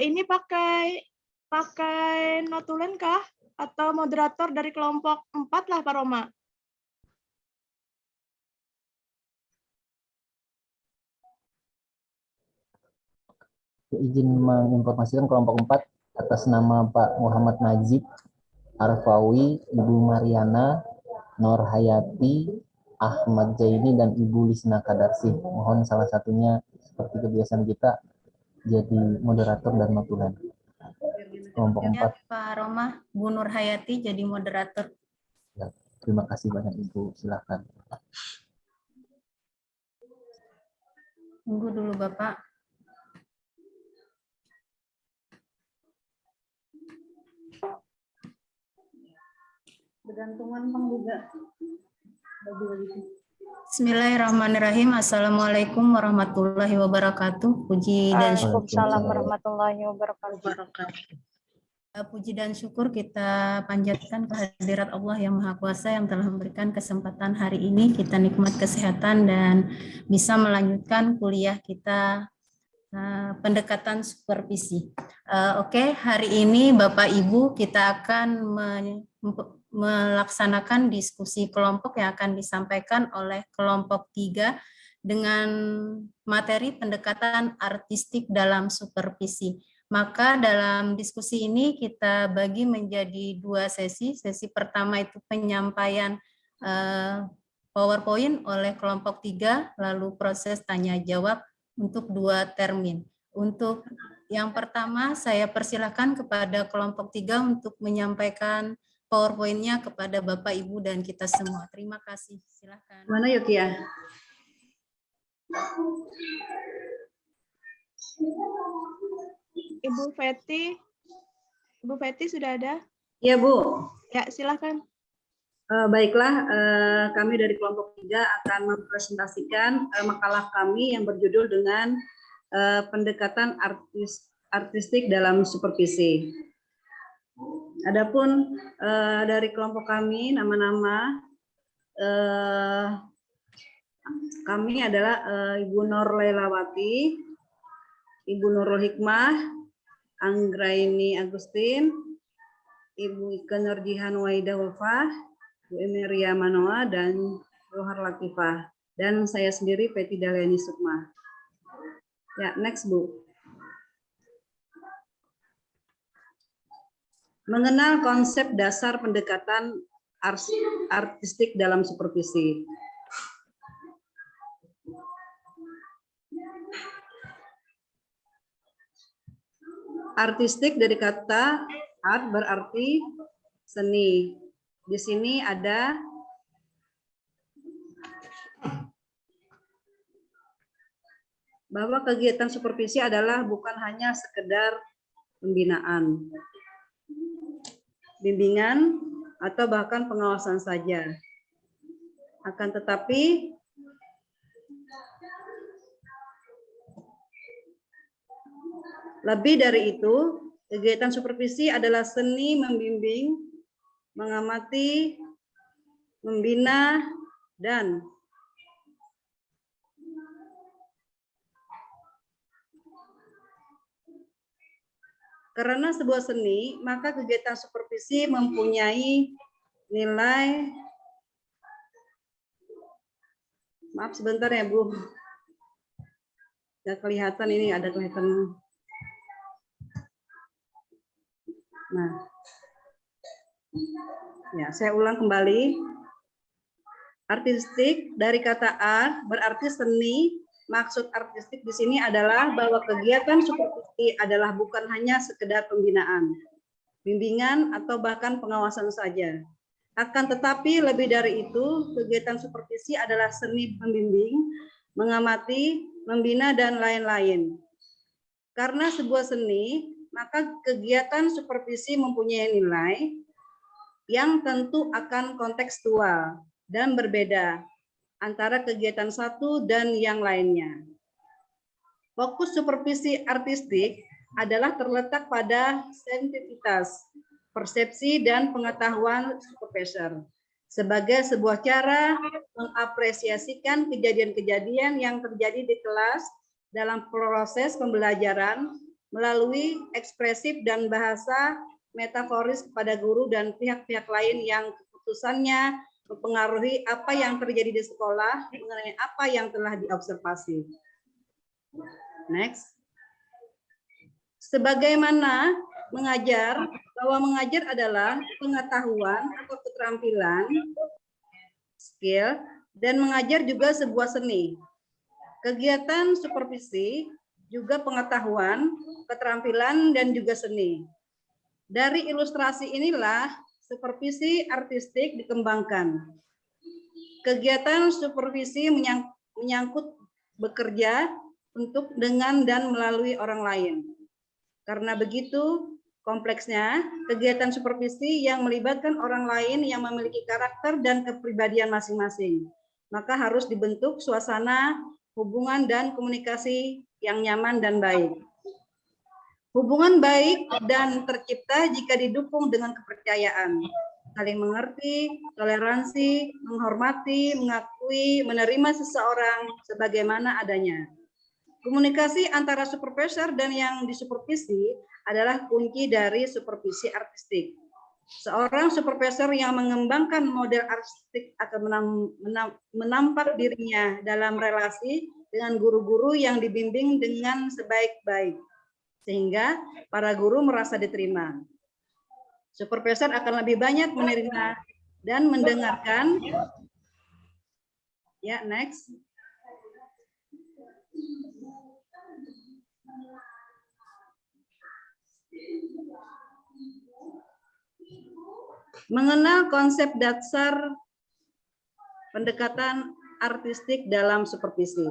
Ini pakai notulen kah? Atau moderator dari kelompok 4 lah, Pak Roma? Izin menginformasikan kelompok 4 atas nama Pak Muhammad Najib, Arfawi, Ibu Mariana, Nur Hayati, Ahmad Zaini, dan Ibu Lisna Kadarsi. Mohon salah satunya seperti kebiasaan kita jadi moderator dan notulen. Kelompok 4. Pak Roma, Bu Nur Hayati jadi moderator. Ya, terima kasih banyak Ibu, silakan. Tunggu dulu Bapak. Bergantungan Bang juga. Bismillahirrahmanirrahim. Assalamualaikum warahmatullahi wabarakatuh. Puji dan syukur. Waalaikumsalam warahmatullahi wabarakatuh. Puji dan syukur kita panjatkan kehadirat Allah yang Maha Kuasa yang telah memberikan kesempatan hari ini kita nikmat kesehatan dan bisa melanjutkan kuliah kita pendekatan supervisi. Oke, hari ini Bapak Ibu kita akan melaksanakan diskusi kelompok yang akan disampaikan oleh kelompok 3 dengan materi pendekatan artistik dalam supervisi. Maka dalam diskusi ini kita bagi menjadi 2 sesi. Sesi pertama itu penyampaian PowerPoint oleh kelompok 3, lalu proses tanya jawab untuk 2 termin. Untuk yang pertama saya persilakan kepada kelompok 3 untuk menyampaikan PowerPoint-nya kepada Bapak Ibu dan kita semua. Terima kasih. Silakan. Mana yuk ya? Ibu Feti sudah ada? Iya Bu. Ya, silakan. Baiklah, kami dari kelompok 3 akan mempresentasikan makalah kami yang berjudul dengan pendekatan artistik dalam supervisi. Adapun dari kelompok kami, nama-nama kami adalah Ibu Nur Leilawati, Ibu Nurul Hikmah, Anggraini Agustin, Ibu Ika Nurjihan Waidah Ulfah, Bu Emiria Manoa, dan Rohar Latifah. Dan saya sendiri, Peti Daliani Sukma. Ya, next Bu. Mengenal konsep dasar pendekatan artistik dalam supervisi. Artistik dari kata art berarti seni. Di sini ada bahwa kegiatan supervisi adalah bukan hanya sekedar pembinaan, bimbingan, atau bahkan pengawasan saja. Akan tetapi lebih dari itu, kegiatan supervisi adalah seni membimbing, mengamati, membina, dan karena sebuah seni, maka kegiatan supervisi mempunyai nilai. Maaf sebentar ya Bu. Nggak kelihatan ini, ada kelihatan. Nah, ya saya ulang kembali. Artistik dari kata art berarti seni. Maksud artistik di sini adalah bahwa kegiatan supervisi adalah bukan hanya sekedar pembinaan, bimbingan, atau bahkan pengawasan saja. Akan tetapi lebih dari itu, kegiatan supervisi adalah seni membimbing, mengamati, membina, dan lain-lain. Karena sebuah seni, maka kegiatan supervisi mempunyai nilai yang tentu akan kontekstual dan berbeda antara kegiatan satu dan yang lainnya. Fokus supervisi artistik adalah terletak pada sensitivitas, persepsi, dan pengetahuan supervisor sebagai sebuah cara mengapresiasikan kejadian-kejadian yang terjadi di kelas dalam proses pembelajaran melalui ekspresif dan bahasa metaforis kepada guru dan pihak-pihak lain yang keputusannya mempengaruhi apa yang terjadi di sekolah mengenai apa yang telah diobservasi. Next. Sebagaimana mengajar, bahwa mengajar adalah pengetahuan atau keterampilan, skill, dan mengajar juga sebuah seni. Kegiatan supervisi juga pengetahuan, keterampilan, dan juga seni. Dari ilustrasi inilah supervisi artistik dikembangkan. Kegiatan supervisi menyangkut bekerja untuk, dengan, dan melalui orang lain. Karena begitu kompleksnya kegiatan supervisi yang melibatkan orang lain yang memiliki karakter dan kepribadian masing-masing, maka harus dibentuk suasana hubungan dan komunikasi yang nyaman dan baik. Hubungan baik dan tercipta jika didukung dengan kepercayaan, saling mengerti, toleransi, menghormati, mengakui, menerima seseorang sebagaimana adanya. Komunikasi antara supervisor dan yang disupervisi adalah kunci dari supervisi artistik. Seorang supervisor yang mengembangkan model artistik akan menampak dirinya dalam relasi dengan guru-guru yang dibimbing dengan sebaik-baik, sehingga para guru merasa diterima. Supervisor akan lebih banyak menerima dan mendengarkan. Ya, next. Mengenal konsep dasar pendekatan artistik dalam supervisi.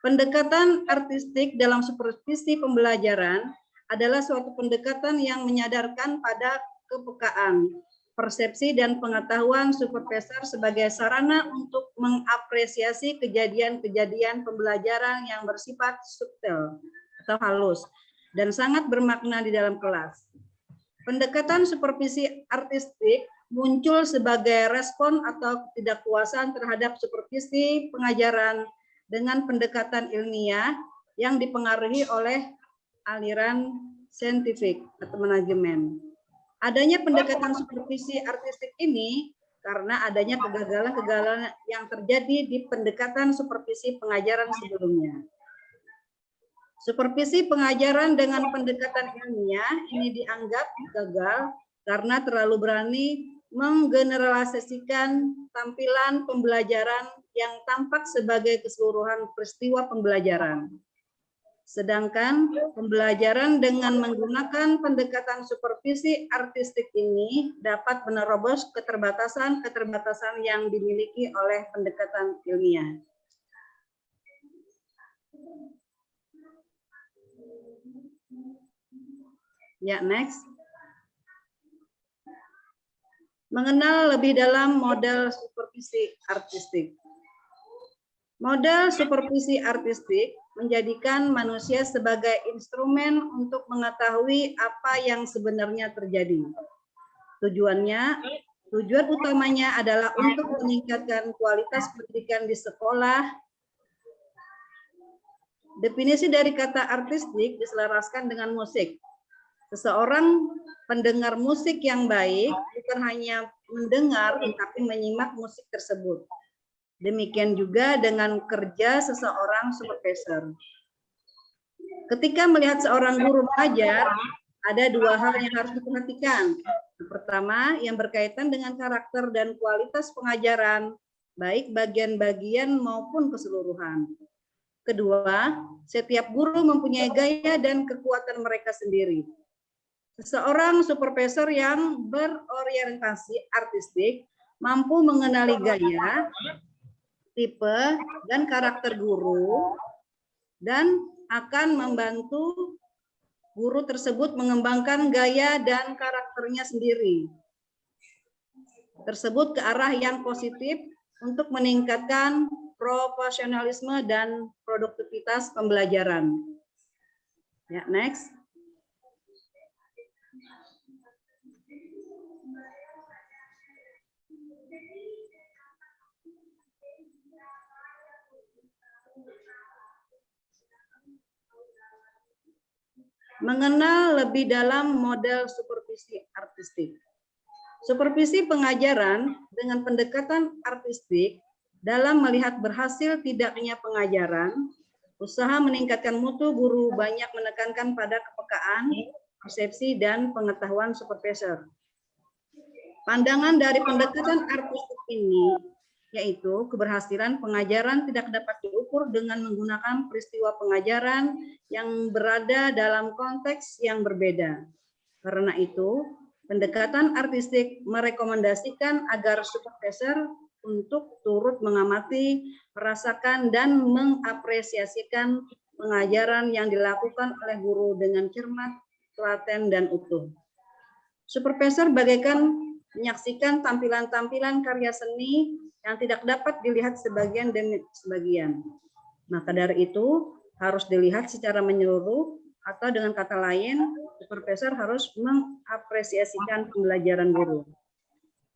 Pendekatan artistik dalam supervisi pembelajaran adalah suatu pendekatan yang menyadarkan pada kepekaan, persepsi, dan pengetahuan supervisor sebagai sarana untuk mengapresiasi kejadian-kejadian pembelajaran yang bersifat subtil atau halus dan sangat bermakna di dalam kelas. Pendekatan supervisi artistik muncul sebagai respon atau ketidakpuasan terhadap supervisi pengajaran dengan pendekatan ilmiah yang dipengaruhi oleh aliran saintifik atau manajemen. Adanya pendekatan supervisi artistik ini karena adanya kegagalan-kegagalan yang terjadi di pendekatan supervisi pengajaran sebelumnya. Supervisi pengajaran dengan pendekatan ilmiah ini dianggap gagal karena terlalu berani menggeneralisasikan tampilan pembelajaran yang tampak sebagai keseluruhan peristiwa pembelajaran. Sedangkan pembelajaran dengan menggunakan pendekatan supervisi artistik ini dapat menerobos keterbatasan-keterbatasan yang dimiliki oleh pendekatan ilmiah. Ya, next. Mengenal lebih dalam model supervisi artistik. Model supervisi artistik menjadikan manusia sebagai instrumen untuk mengetahui apa yang sebenarnya terjadi. Tujuan utamanya adalah untuk meningkatkan kualitas pendidikan di sekolah. Definisi dari kata artistik diselaraskan dengan musik. Seseorang pendengar musik yang baik bukan hanya mendengar tetapi menyimak musik tersebut. Demikian juga dengan kerja seseorang supervisor. Ketika melihat seorang guru mengajar, ada dua hal yang harus diperhatikan. Yang pertama, yang berkaitan dengan karakter dan kualitas pengajaran, baik bagian-bagian maupun keseluruhan. Kedua, setiap guru mempunyai gaya dan kekuatan mereka sendiri. Seseorang supervisor yang berorientasi artistik mampu mengenali gaya, tipe, dan karakter guru, dan akan membantu guru tersebut mengembangkan gaya dan karakternya sendiri tersebut ke arah yang positif untuk meningkatkan profesionalisme dan produktivitas pembelajaran. Ya, next. Mengenal lebih dalam model supervisi artistik. Supervisi pengajaran dengan pendekatan artistik dalam melihat berhasil tidaknya pengajaran, usaha meningkatkan mutu guru banyak menekankan pada kepekaan, persepsi, dan pengetahuan supervisor. Pandangan dari pendekatan artistik ini yaitu keberhasilan pengajaran tidak dapat diukur dengan menggunakan peristiwa pengajaran yang berada dalam konteks yang berbeda. Karena itu, pendekatan artistik merekomendasikan agar supervisor untuk turut mengamati, merasakan, dan mengapresiasikan pengajaran yang dilakukan oleh guru dengan cermat, telaten, dan utuh. Supervisor bagaikan menyaksikan tampilan-tampilan karya seni yang tidak dapat dilihat sebagian demi sebagian. Maka dari itu harus dilihat secara menyeluruh, atau dengan kata lain, supervisor harus mengapresiasikan pembelajaran guru.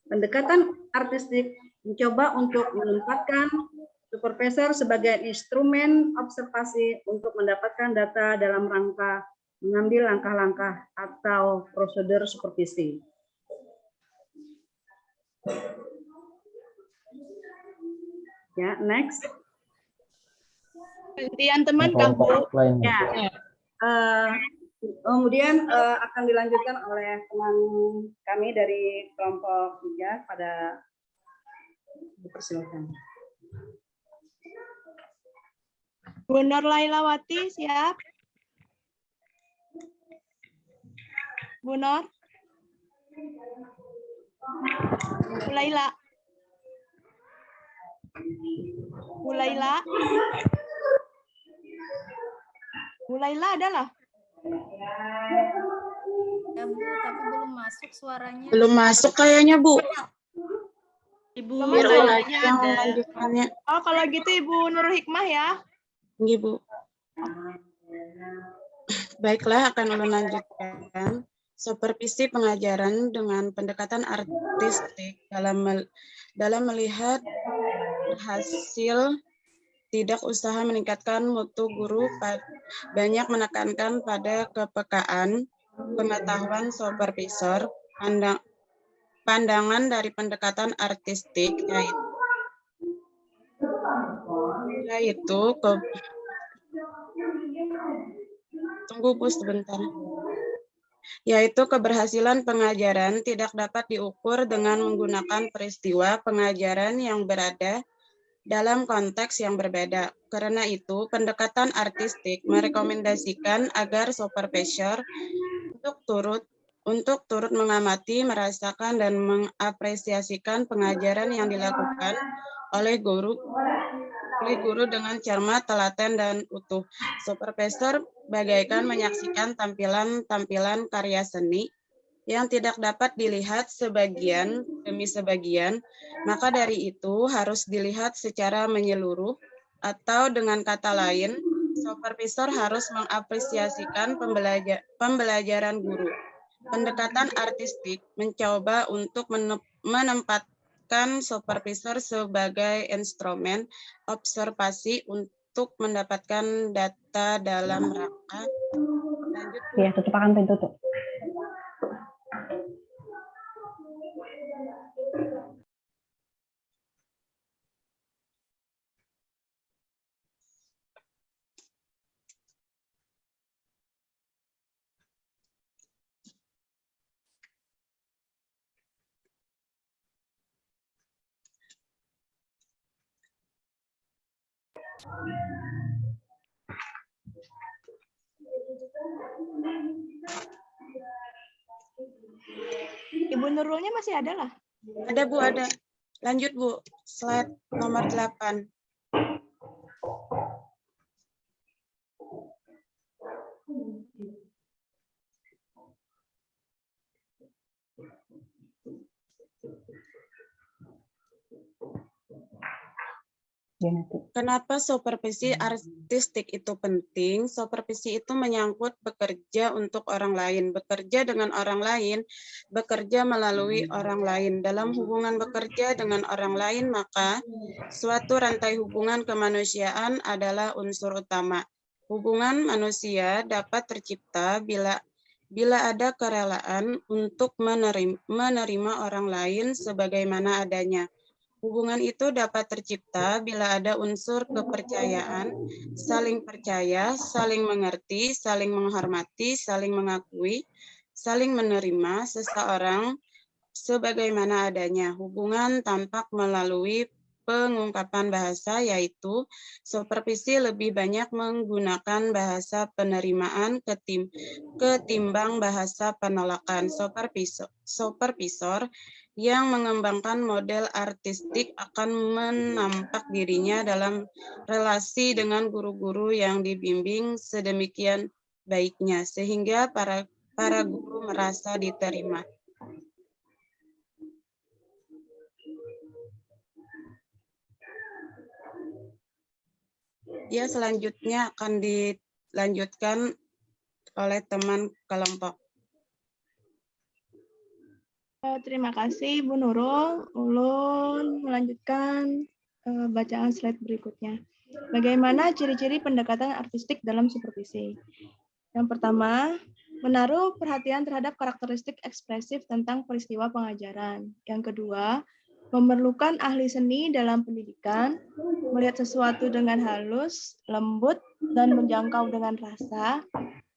Pendekatan artistik mencoba untuk menempatkan supervisor sebagai instrumen observasi untuk mendapatkan data dalam rangka mengambil langkah-langkah atau prosedur supervisi. Ya, next. Gantian teman kah, Bu? Kelompok lain. Ya. Kemudian akan dilanjutkan oleh teman kami dari kelompok 3 pada dipersilakan. Bu Nur Lailawati, siap? Bu Nur? Bu Laila? Bu Laila? Bu Laila adalah? Ya Bu, tapi belum masuk suaranya. Belum masuk kayaknya, Bu. Ibu Biar Laila Laila yang melanjutkannya. Oh, kalau gitu Ibu Nurul Hikmah ya. Iya, Bu. Baiklah, akan ulun lanjutkan. Supervisi pengajaran dengan pendekatan artistik dalam melihat hasil tidak usaha meningkatkan mutu guru, banyak menekankan pada kepekaan, pengetahuan supervisor, pandangan dari pendekatan artistik yaitu keberhasilan pengajaran tidak dapat diukur dengan menggunakan peristiwa pengajaran yang berada dalam konteks yang berbeda. Karena itu, pendekatan artistik merekomendasikan agar supervisor untuk turut mengamati, merasakan, dan mengapresiasikan pengajaran yang dilakukan oleh guru dengan cermat, telaten, dan utuh. Supervisor bagaikan menyaksikan tampilan-tampilan karya seni yang tidak dapat dilihat sebagian demi sebagian, maka dari itu harus dilihat secara menyeluruh, atau dengan kata lain, supervisor harus mengapresiasikan pembelajaran guru. Pendekatan artistik mencoba untuk menempatkan supervisor sebagai instrumen observasi untuk mendapatkan data dalam rangka. Lanjut. Ya, tutup pintu tuh. Ibu Nurulnya masih ada lah. Ada, Bu, ada. Lanjut, Bu. Slide nomor 8. Kenapa supervisi artistik itu penting? Supervisi itu menyangkut bekerja untuk orang lain, bekerja dengan orang lain, bekerja melalui orang lain. Dalam hubungan bekerja dengan orang lain, maka suatu rantai hubungan kemanusiaan adalah unsur utama. Hubungan manusia dapat tercipta bila ada kerelaan untuk menerima orang lain sebagaimana adanya. Hubungan itu dapat tercipta bila ada unsur kepercayaan, saling percaya, saling mengerti, saling menghormati, saling mengakui, saling menerima seseorang sebagaimana adanya. Hubungan tampak melalui pengungkapan bahasa, yaitu supervisi lebih banyak menggunakan bahasa penerimaan ketimbang bahasa penolakan. Supervisor yang mengembangkan model artistik akan menampak dirinya dalam relasi dengan guru-guru yang dibimbing sedemikian baiknya, sehingga para guru merasa diterima. Ya, selanjutnya akan dilanjutkan oleh teman kelompok. Terima kasih Bu Nurul. Ulun melanjutkan bacaan slide berikutnya. Bagaimana ciri-ciri pendekatan artistik dalam supervisi? Yang pertama, menaruh perhatian terhadap karakteristik ekspresif tentang peristiwa pengajaran. Yang kedua, memerlukan ahli seni dalam pendidikan, melihat sesuatu dengan halus, lembut, dan menjangkau dengan rasa.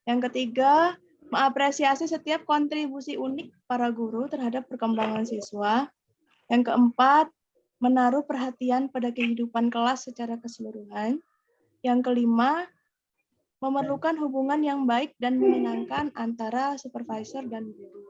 Yang ketiga, mengapresiasi setiap kontribusi unik para guru terhadap perkembangan siswa. Yang keempat, menaruh perhatian pada kehidupan kelas secara keseluruhan. Yang kelima, memerlukan hubungan yang baik dan menyenangkan antara supervisor dan guru.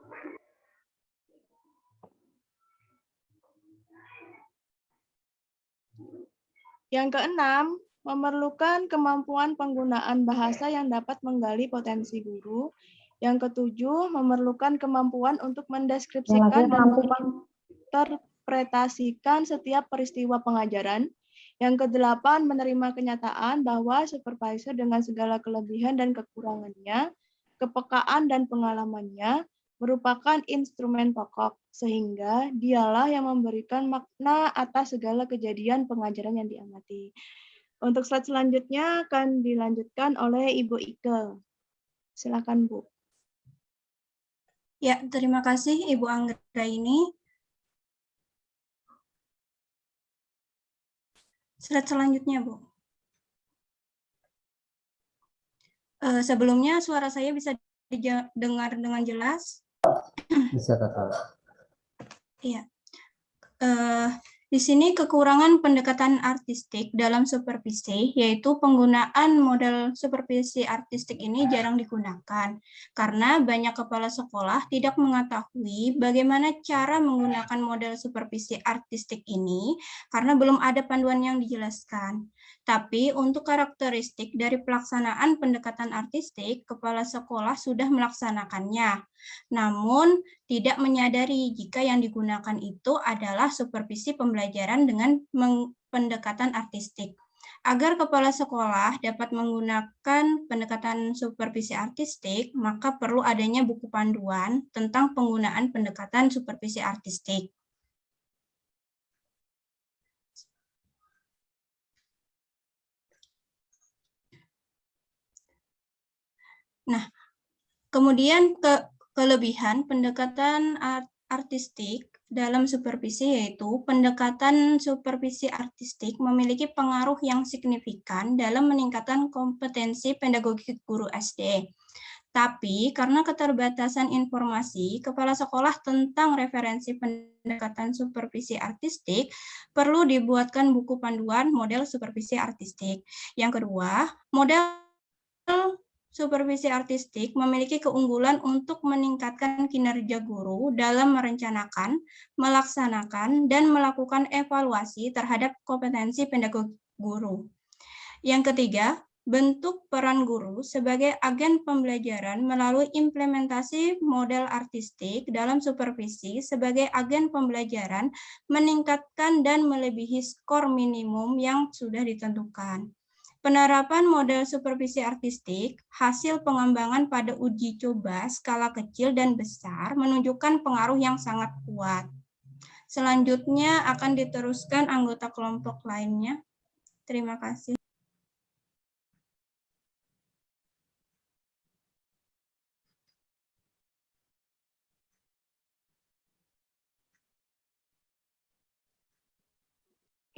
Yang keenam, memerlukan kemampuan penggunaan bahasa yang dapat menggali potensi guru. Yang ketujuh, memerlukan kemampuan untuk mendeskripsikan dan menginterpretasikan setiap peristiwa pengajaran. Yang kedelapan, menerima kenyataan bahwa supervisor dengan segala kelebihan dan kekurangannya, kepekaan dan pengalamannya, merupakan instrumen pokok, sehingga dialah yang memberikan makna atas segala kejadian pengajaran yang diamati. Untuk slide selanjutnya akan dilanjutkan oleh Ibu Ike. Silakan, Bu. Ya, terima kasih Ibu Anggraini. Slide selanjutnya, Bu. Sebelumnya suara saya bisa didengar dengan jelas? Bisa, Kakak. Iya. Di sini kekurangan pendekatan artistik dalam supervisi, yaitu penggunaan model supervisi artistik ini jarang digunakan, karena banyak kepala sekolah tidak mengetahui bagaimana cara menggunakan model supervisi artistik ini, karena belum ada panduan yang dijelaskan. Tapi untuk karakteristik dari pelaksanaan pendekatan artistik, kepala sekolah sudah melaksanakannya. Namun, tidak menyadari jika yang digunakan itu adalah supervisi pembelajaran dengan pendekatan artistik. Agar kepala sekolah dapat menggunakan pendekatan supervisi artistik, maka perlu adanya buku panduan tentang penggunaan pendekatan supervisi artistik. Nah, kemudian kelebihan pendekatan artistik dalam supervisi yaitu pendekatan supervisi artistik memiliki pengaruh yang signifikan dalam meningkatkan kompetensi pedagogik guru SD. Tapi karena keterbatasan informasi, kepala sekolah tentang referensi pendekatan supervisi artistik perlu dibuatkan buku panduan model supervisi artistik. Yang kedua, model supervisi artistik memiliki keunggulan untuk meningkatkan kinerja guru dalam merencanakan, melaksanakan, dan melakukan evaluasi terhadap kompetensi pedagogik guru. Yang ketiga, bentuk peran guru sebagai agen pembelajaran melalui implementasi model artistik dalam supervisi sebagai agen pembelajaran meningkatkan dan melebihi skor minimum yang sudah ditentukan. Penerapan model supervisi artistik, hasil pengembangan pada uji coba skala kecil dan besar menunjukkan pengaruh yang sangat kuat. Selanjutnya akan diteruskan anggota kelompok lainnya. Terima kasih.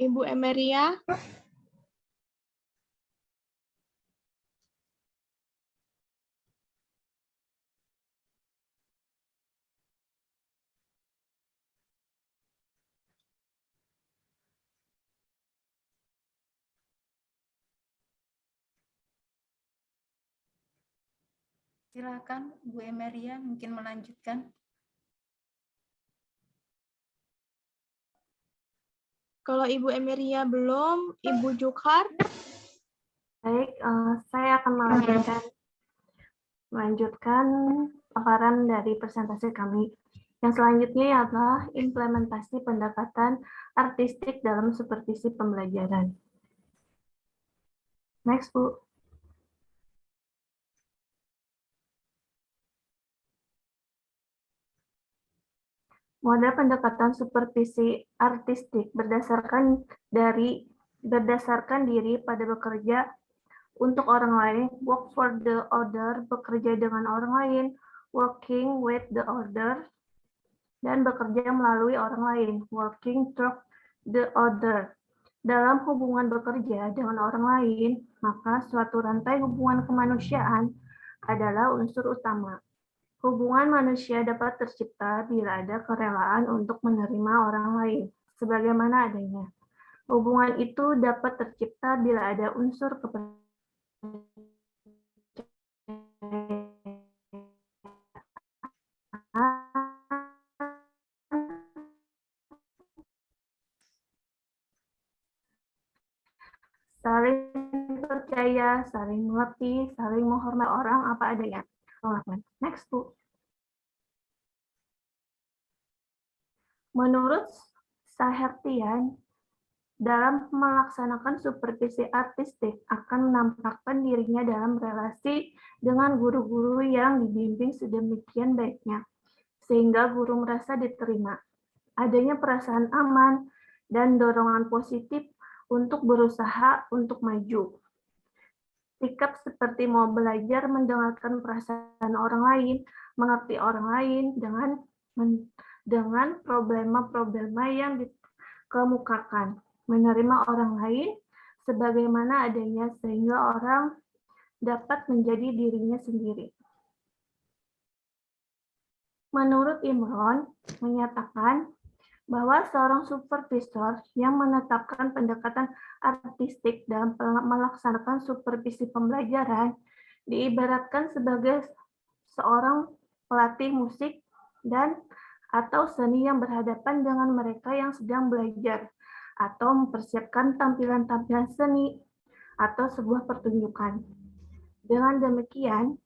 Ibu Emeria. Silakan Bu Emeria mungkin melanjutkan. Kalau Ibu Emeria belum, Ibu Jukhar. Baik, saya akan melanjutkan paparan dari presentasi kami. Yang selanjutnya adalah implementasi pendekatan artistik dalam supervisi pembelajaran. Next, Bu. Model pendekatan supervisi artistik berdasarkan diri pada bekerja untuk orang lain, work for the other, bekerja dengan orang lain, working with the other, dan bekerja melalui orang lain, working through the other. Dalam hubungan bekerja dengan orang lain, maka suatu rantai hubungan kemanusiaan adalah unsur utama. Hubungan manusia dapat tercipta bila ada kerelaan untuk menerima orang lain, sebagaimana adanya. Hubungan itu dapat tercipta bila ada unsur kepercayaan. Saling percaya, saling mengerti, saling menghormati orang apa adanya. Next, Bu. Menurut Sahertian, dalam melaksanakan supervisi artistik akan menampakkan dirinya dalam relasi dengan guru-guru yang dibimbing sedemikian baiknya, sehingga guru merasa diterima. Adanya perasaan aman dan dorongan positif untuk berusaha untuk maju. Sikap seperti mau belajar mendengarkan perasaan orang lain, mengerti orang lain dengan problema-problema yang dikemukakan, menerima orang lain sebagaimana adanya sehingga orang dapat menjadi dirinya sendiri. Menurut Imron, menyatakan bahwa seorang supervisor yang menetapkan pendekatan artistik dalam melaksanakan supervisi pembelajaran diibaratkan sebagai seorang pelatih musik dan atau seni yang berhadapan dengan mereka yang sedang belajar atau mempersiapkan tampilan-tampilan seni atau sebuah pertunjukan. Dengan demikian,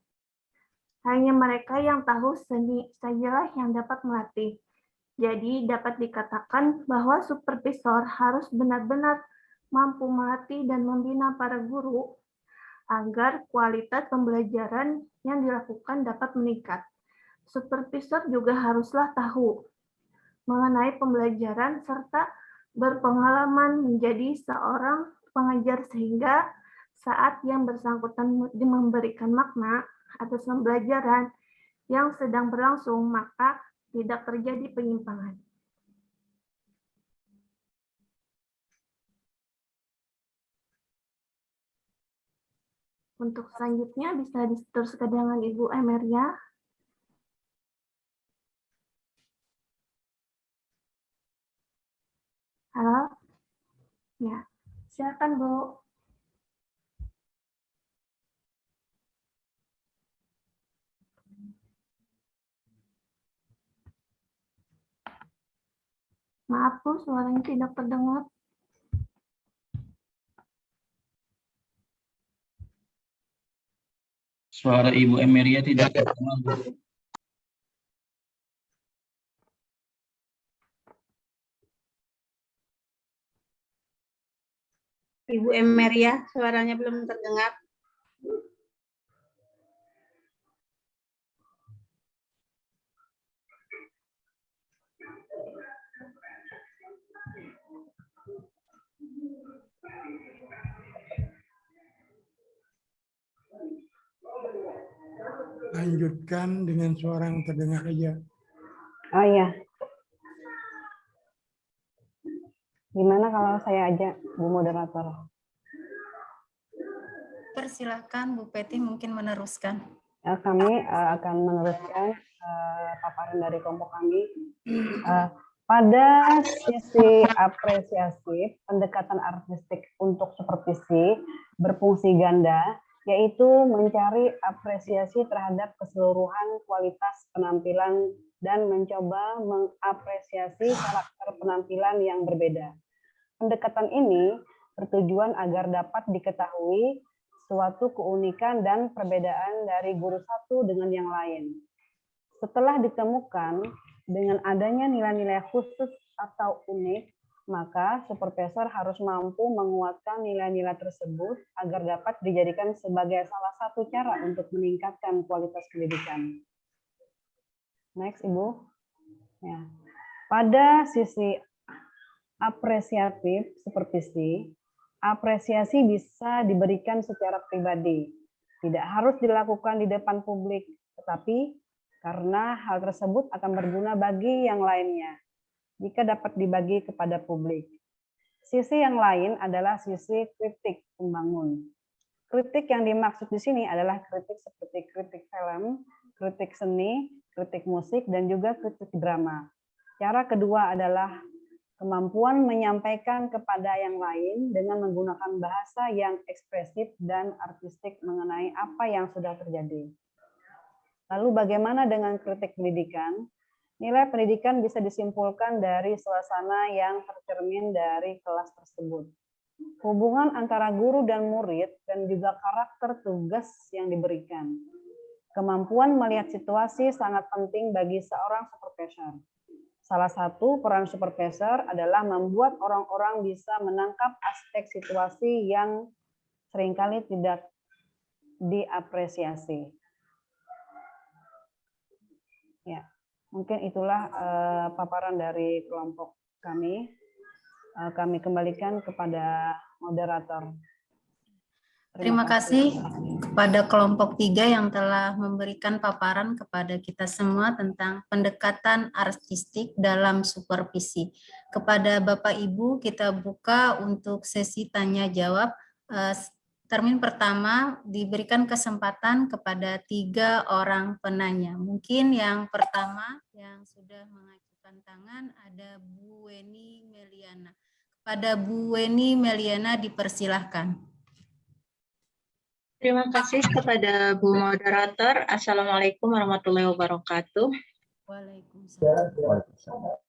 hanya mereka yang tahu seni sajalah yang dapat melatih. Jadi dapat dikatakan bahwa supervisor harus benar-benar mampu melatih dan membina para guru agar kualitas pembelajaran yang dilakukan dapat meningkat. Supervisor juga haruslah tahu mengenai pembelajaran serta berpengalaman menjadi seorang pengajar sehingga saat yang bersangkutan memberikan makna atas pembelajaran yang sedang berlangsung, maka tidak terjadi penyimpangan. Untuk selanjutnya bisa diteruskan dengan Ibu Emeria. Halo? Ya, silakan Bu. Maaf Bu, suaranya tidak terdengar. Suara Ibu Emeria tidak terdengar, Bu. Ibu Emeria, suaranya belum terdengar. Lanjutkan dengan suara yang terdengar aja. Oh ya. Gimana kalau saya aja, Bu Moderator? Persilahkan Bu Peti mungkin meneruskan. Kami akan meneruskan paparan dari kelompok kami. Pada sisi apresiasi, pendekatan artistik untuk supervisi berfungsi ganda, yaitu mencari apresiasi terhadap keseluruhan kualitas penampilan dan mencoba mengapresiasi karakter penampilan yang berbeda. Pendekatan ini bertujuan agar dapat diketahui suatu keunikan dan perbedaan dari guru satu dengan yang lain. Setelah ditemukan dengan adanya nilai-nilai khusus atau unik, maka supervisor harus mampu menguatkan nilai-nilai tersebut agar dapat dijadikan sebagai salah satu cara untuk meningkatkan kualitas pendidikan. Next, Ibu. Ya. Pada sisi apresiatif supervisi, apresiasi bisa diberikan secara pribadi. Tidak harus dilakukan di depan publik, tetapi karena hal tersebut akan berguna bagi yang lainnya jika dapat dibagi kepada publik. Sisi yang lain adalah sisi kritik pembangun. Kritik yang dimaksud di sini adalah kritik seperti kritik film, kritik seni, kritik musik, dan juga kritik drama. Cara kedua adalah kemampuan menyampaikan kepada yang lain dengan menggunakan bahasa yang ekspresif dan artistik mengenai apa yang sudah terjadi. Lalu bagaimana dengan kritik pendidikan? Nilai pendidikan bisa disimpulkan dari suasana yang tercermin dari kelas tersebut. Hubungan antara guru dan murid dan juga karakter tugas yang diberikan. Kemampuan melihat situasi sangat penting bagi seorang supervisor. Salah satu peran supervisor adalah membuat orang-orang bisa menangkap aspek situasi yang seringkali tidak diapresiasi. Ya, mungkin itulah paparan dari kelompok kami. Kami kembalikan kepada moderator. Terima kasih kepada kelompok 3 yang telah memberikan paparan kepada kita semua tentang pendekatan artistik dalam supervisi. Kepada Bapak Ibu kita buka untuk sesi tanya jawab. Termin pertama diberikan kesempatan kepada 3 orang penanya. Mungkin yang pertama yang sudah mengajukan tangan ada Bu Weni Meliana. Kepada Bu Weni Meliana dipersilahkan. Terima kasih kepada Bu Moderator. Assalamualaikum warahmatullahi wabarakatuh. Waalaikumsalam.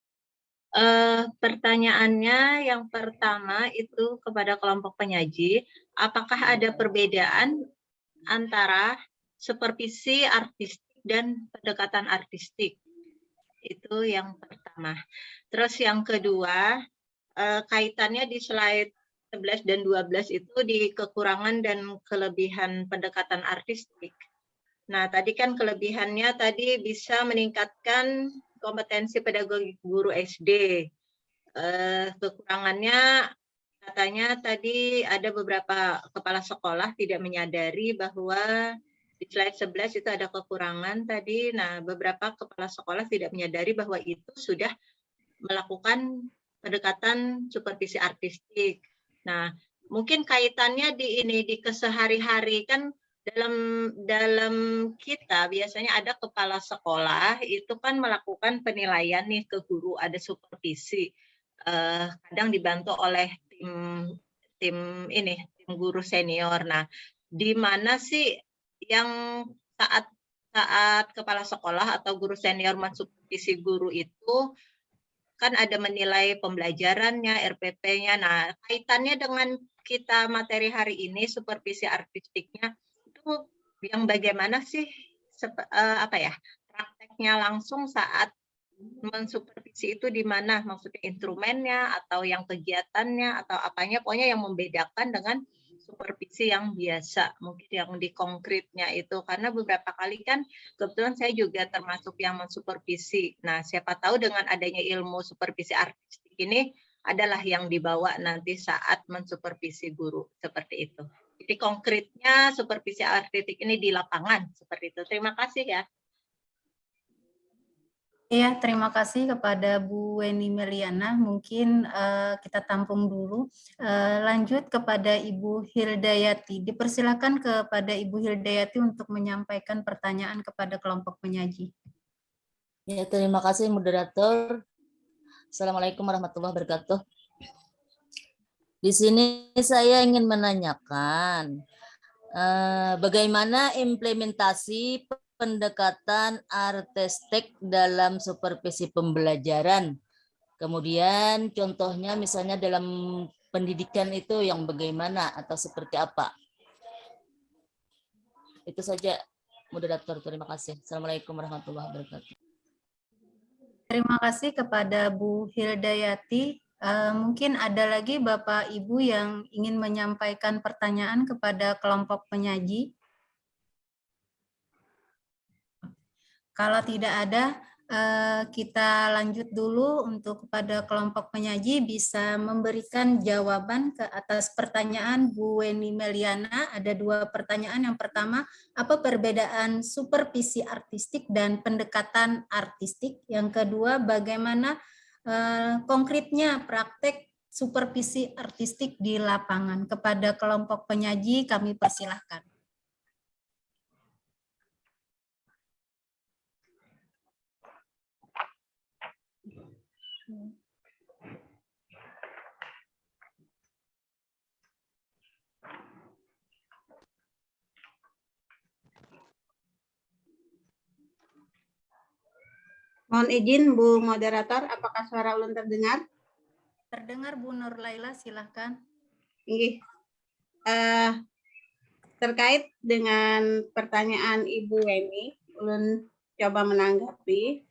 Pertanyaannya yang pertama itu kepada kelompok penyaji, apakah ada perbedaan antara supervisi artistik dan pendekatan artistik? Itu yang pertama. Terus yang kedua, kaitannya di slide 11 dan 12 itu di kekurangan dan kelebihan pendekatan artistik. Nah, tadi kan kelebihannya tadi bisa meningkatkan kompetensi pedagogi guru SD. Kekurangannya katanya tadi ada beberapa kepala sekolah tidak menyadari bahwa di slide 11 itu ada kekurangan tadi. Nah, beberapa kepala sekolah tidak menyadari bahwa itu sudah melakukan pendekatan supervisi artistik. Nah, mungkin kaitannya di kesehari-hari kan dalam kita biasanya ada kepala sekolah itu kan melakukan penilaian nih ke guru, ada supervisi, kadang dibantu oleh tim guru senior. Nah, di mana sih yang saat kepala sekolah atau guru senior mensupervisi guru itu kan ada menilai pembelajarannya, RPP-nya. Nah, kaitannya dengan kita materi hari ini, supervisi artistiknya, itu yang bagaimana sih prakteknya langsung saat mensupervisi itu di mana? Maksudnya instrumennya, atau yang kegiatannya, atau apanya, pokoknya yang membedakan dengan supervisi yang biasa, mungkin yang di konkretnya itu, karena beberapa kali kan kebetulan saya juga termasuk yang mensupervisi. Nah, siapa tahu dengan adanya ilmu supervisi artistik ini adalah yang dibawa nanti saat mensupervisi guru, seperti itu. Jadi konkretnya supervisi artistik ini di lapangan, seperti itu. Terima kasih ya. Iya, terima kasih kepada Bu Weni Meliana. Mungkin kita tampung dulu. Lanjut kepada Ibu Hildayati. Dipersilakan kepada Ibu Hildayati untuk menyampaikan pertanyaan kepada kelompok penyaji. Ya, terima kasih moderator. Assalamualaikum warahmatullahi wabarakatuh. Di sini saya ingin menanyakan bagaimana implementasi pendekatan artistik dalam supervisi pembelajaran. Kemudian contohnya misalnya dalam pendidikan itu yang bagaimana atau seperti apa. Itu saja moderator, terima kasih. Assalamualaikum warahmatullahi wabarakatuh. Terima kasih kepada Bu Hildayati. Mungkin ada lagi Bapak Ibu yang ingin menyampaikan pertanyaan kepada kelompok penyaji. Kalau tidak ada, kita lanjut dulu untuk kepada kelompok penyaji bisa memberikan jawaban ke atas pertanyaan Bu Weni Meliana. Ada 2 pertanyaan. Yang pertama, apa perbedaan supervisi artistik dan pendekatan artistik? Yang kedua, bagaimana konkretnya praktek supervisi artistik di lapangan? Kepada kelompok penyaji kami persilahkan. Mohon izin Bu Moderator, apakah suara ulun terdengar? Terdengar Bu Nur Laila, silahkan. Inggih. Terkait dengan pertanyaan Ibu Weni, ulun coba menanggapi.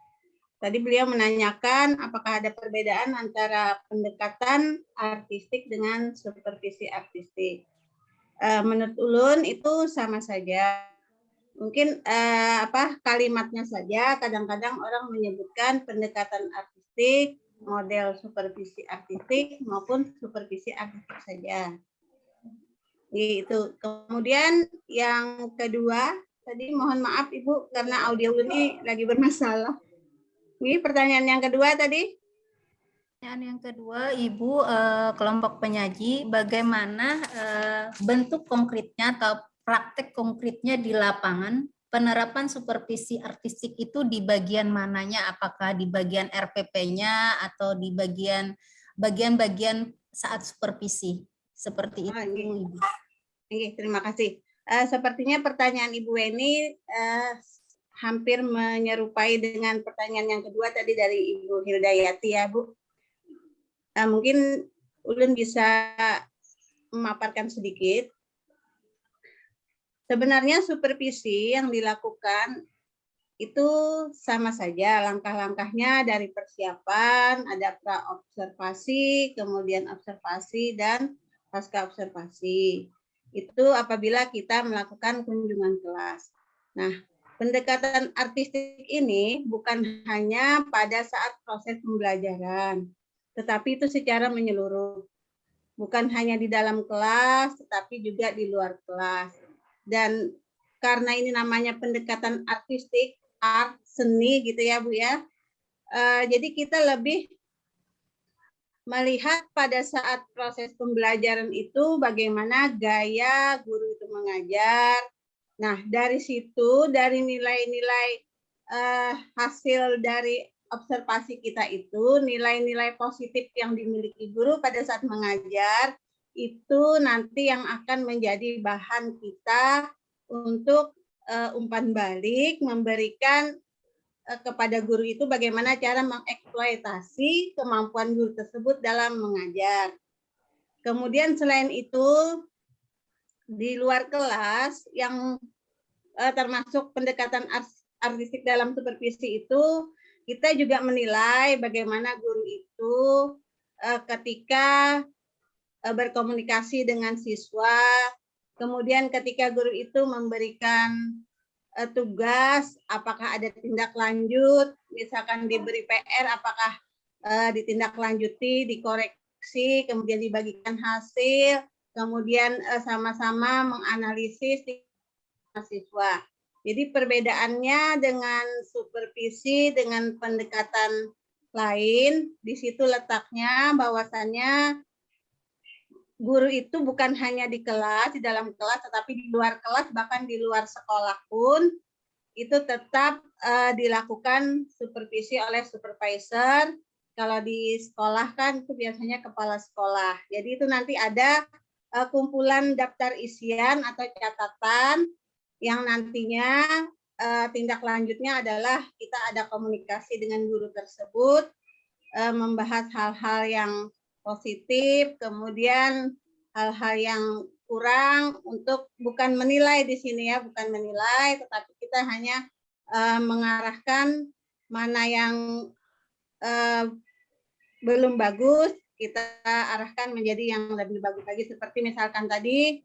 Tadi beliau menanyakan apakah ada perbedaan antara pendekatan artistik dengan supervisi artistik. Menurut ulun itu sama saja. Mungkin kalimatnya saja kadang-kadang orang menyebutkan pendekatan artistik, model supervisi artistik maupun supervisi artistik saja. Itu. Kemudian yang kedua, tadi mohon maaf Ibu karena audio ini lagi bermasalah. Ini pertanyaan yang kedua tadi. Pertanyaan yang kedua, Ibu, kelompok penyaji, bagaimana bentuk konkretnya atau praktek konkretnya di lapangan penerapan supervisi artistik itu di bagian mananya? Apakah di bagian RPP-nya atau di bagian-bagian saat supervisi? Seperti itu, Ibu. Terima kasih. Sepertinya pertanyaan Ibu Weni hampir menyerupai dengan pertanyaan yang kedua tadi dari Ibu Hildayati ya, Bu. Mungkin ulun bisa memaparkan sedikit. Sebenarnya supervisi yang dilakukan itu sama saja langkah-langkahnya dari persiapan, ada pra-observasi, kemudian observasi, dan pasca observasi. Itu apabila kita melakukan kunjungan kelas. Nah, pendekatan artistik ini bukan hanya pada saat proses pembelajaran, tetapi itu secara menyeluruh. Bukan hanya di dalam kelas, tetapi juga di luar kelas. Dan karena ini namanya pendekatan artistik, art, seni gitu ya Bu ya. Jadi kita lebih melihat pada saat proses pembelajaran itu bagaimana gaya guru itu mengajar. Nah, dari situ, dari nilai-nilai hasil dari observasi kita itu, nilai-nilai positif yang dimiliki guru pada saat mengajar, itu nanti yang akan menjadi bahan kita untuk umpan balik, memberikan kepada guru itu bagaimana cara mengeksploitasi kemampuan guru tersebut dalam mengajar. Kemudian selain itu, di luar kelas yang termasuk pendekatan artistik dalam supervisi itu, kita juga menilai bagaimana guru itu ketika berkomunikasi dengan siswa, kemudian ketika guru itu memberikan tugas, apakah ada tindak lanjut, misalkan diberi PR, apakah ditindaklanjuti, dikoreksi, kemudian dibagikan hasil, kemudian sama-sama menganalisis siswa. Jadi perbedaannya dengan supervisi, dengan pendekatan lain, di situ letaknya bahwasannya guru itu bukan hanya di kelas, di dalam kelas, tetapi di luar kelas, bahkan di luar sekolah pun, itu tetap dilakukan supervisi oleh supervisor. Kalau di sekolah kan itu biasanya kepala sekolah. Jadi itu nanti ada kumpulan daftar isian atau catatan yang nantinya tindak lanjutnya adalah kita ada komunikasi dengan guru tersebut, membahas hal-hal yang positif, kemudian hal-hal yang kurang, untuk bukan menilai di sini ya, bukan menilai, tetapi kita hanya mengarahkan mana yang belum bagus, kita arahkan menjadi yang lebih bagus lagi. Seperti misalkan tadi,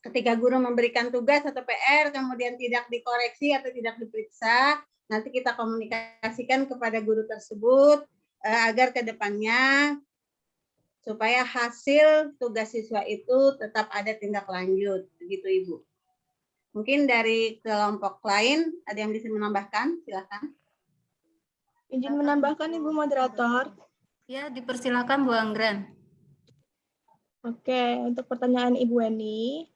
ketika guru memberikan tugas atau PR, kemudian tidak dikoreksi atau tidak diperiksa, nanti kita komunikasikan kepada guru tersebut agar ke depannya supaya hasil tugas siswa itu tetap ada tindak lanjut. Begitu Ibu. Mungkin dari kelompok lain ada yang bisa menambahkan? Silakan. Izin menambahkan Ibu Moderator. Ya, dipersilakan Bu Anggren. Oke, untuk pertanyaan Ibu Eni,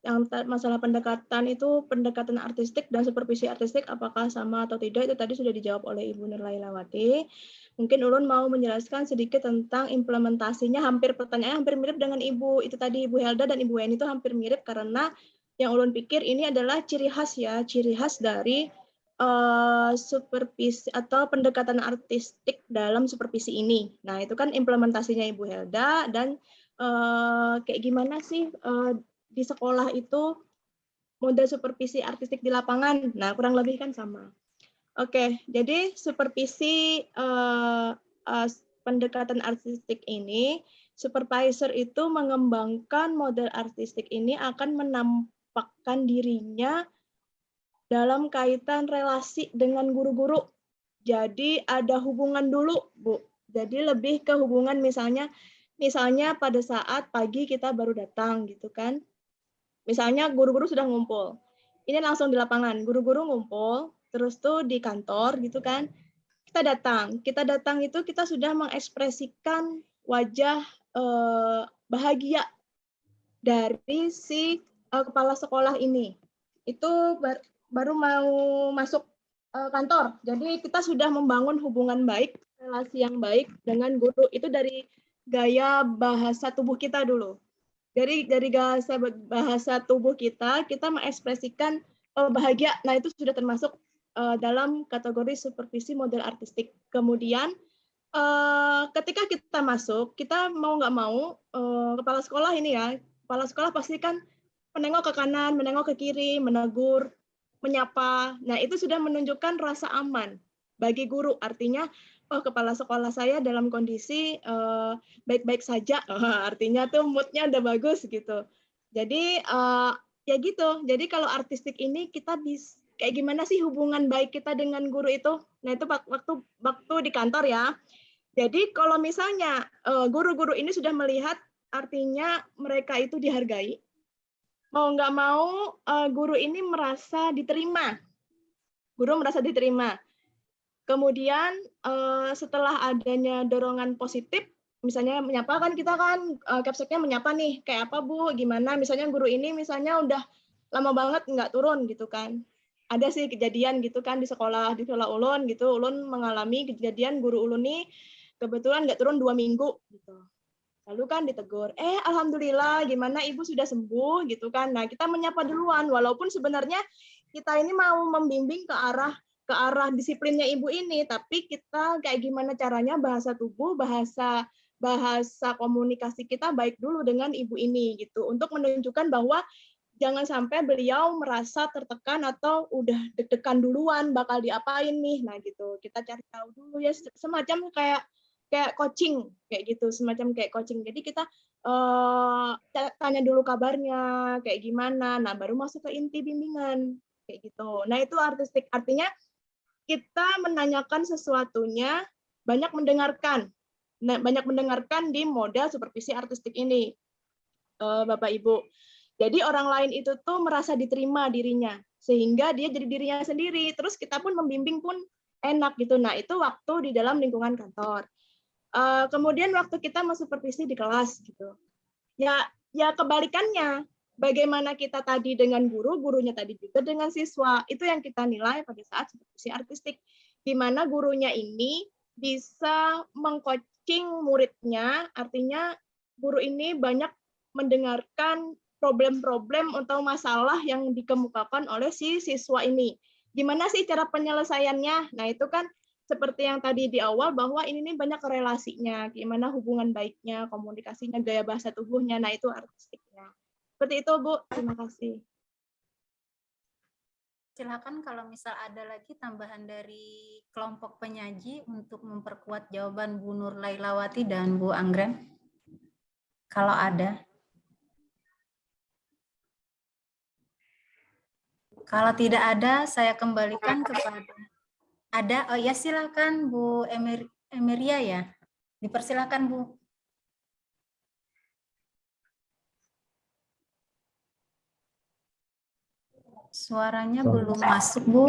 yang masalah pendekatan itu pendekatan artistik dan supervisi artistik apakah sama atau tidak, itu tadi sudah dijawab oleh Ibu Nurlailawati. Mungkin Ulun mau menjelaskan sedikit tentang implementasinya, pertanyaannya hampir mirip dengan Ibu itu tadi, Ibu Helda dan Ibu Eni itu hampir mirip, karena yang Ulun pikir ini adalah ciri khas dari supervisi atau pendekatan artistik dalam supervisi ini. Nah, itu kan implementasinya Ibu Helda dan kayak gimana sih di sekolah itu model supervisi artistik di lapangan. Nah, kurang lebih kan sama. Oke, jadi supervisi pendekatan artistik ini, supervisor itu mengembangkan model artistik ini akan menampakkan dirinya dalam kaitan relasi dengan guru-guru. Jadi ada hubungan dulu, Bu. Jadi lebih ke hubungan misalnya pada saat pagi kita baru datang gitu kan. Misalnya guru-guru sudah ngumpul. Ini langsung di lapangan, guru-guru ngumpul, terus tuh di kantor gitu kan. Kita datang itu kita sudah mengekspresikan wajah bahagia dari si kepala sekolah ini. Itu baru mau masuk kantor. Jadi kita sudah membangun hubungan baik, relasi yang baik dengan guru. Itu dari gaya bahasa tubuh kita dulu. Dari bahasa tubuh kita mengekspresikan bahagia. Nah, itu sudah termasuk dalam kategori supervisi model artistik. Kemudian ketika kita masuk, kita mau nggak mau kepala sekolah ini ya, kepala sekolah pasti kan menengok ke kanan, menengok ke kiri, menegur, menyapa. Nah, itu sudah menunjukkan rasa aman bagi guru. Artinya, oh, kepala sekolah saya dalam kondisi baik-baik saja. Artinya tuh moodnya udah bagus gitu. Jadi ya gitu. Jadi kalau artistik ini kita bisa kayak gimana sih hubungan baik kita dengan guru itu? Nah, itu waktu di kantor ya. Jadi kalau misalnya guru-guru ini sudah melihat, artinya mereka itu dihargai. Mau nggak mau guru ini merasa diterima. Guru merasa diterima. Kemudian setelah adanya dorongan positif, misalnya menyapa kan kita kan capseknya menyapa nih, kayak apa Bu, gimana? Misalnya guru ini misalnya udah lama banget nggak turun gitu kan. Ada sih kejadian gitu kan di sekolah Ulun gitu, Ulun mengalami kejadian guru Ulun nih kebetulan nggak turun 2 minggu gitu. Lalu kan ditegur, alhamdulillah gimana Ibu sudah sembuh gitu kan. Nah, kita menyapa duluan walaupun sebenarnya kita ini mau membimbing ke arah disiplinnya Ibu ini, tapi kita kayak gimana caranya bahasa tubuh, bahasa komunikasi kita baik dulu dengan Ibu ini gitu, untuk menunjukkan bahwa jangan sampai beliau merasa tertekan atau udah deg-degan duluan bakal diapain nih. Nah gitu, kita cari tahu dulu ya, semacam kayak coaching kayak gitu, semacam kayak coaching. Jadi kita tanya dulu kabarnya kayak gimana, nah baru masuk ke inti bimbingan kayak gitu. Nah itu artistik, artinya kita menanyakan sesuatunya, banyak mendengarkan di model supervisi artistik ini, Bapak Ibu. Jadi orang lain itu tuh merasa diterima dirinya, sehingga dia jadi dirinya sendiri. Terus kita pun membimbing pun enak gitu. Nah, itu waktu di dalam lingkungan kantor. Kemudian waktu kita supervisi di kelas gitu. Ya kebalikannya. Bagaimana kita tadi dengan guru, gurunya tadi juga dengan siswa. Itu yang kita nilai pada saat supervisi artistik. Di mana gurunya ini bisa mengcoaching muridnya, artinya guru ini banyak mendengarkan problem-problem atau masalah yang dikemukakan oleh si siswa ini. Gimana sih cara penyelesaiannya? Nah, itu kan seperti yang tadi di awal bahwa ini nih banyak relasinya, gimana hubungan baiknya, komunikasinya, gaya bahasa tubuhnya. Nah, itu artistiknya. Seperti itu, Bu. Terima kasih. Silakan kalau misal ada lagi tambahan dari kelompok penyaji untuk memperkuat jawaban Bu Nur Lailawati dan Bu Anggren. Kalau ada. Kalau tidak ada, saya kembalikan kepada ada. Oh ya, silakan Bu Emeria ya. Dipersilakan, Bu. Suaranya belum masuk, Bu.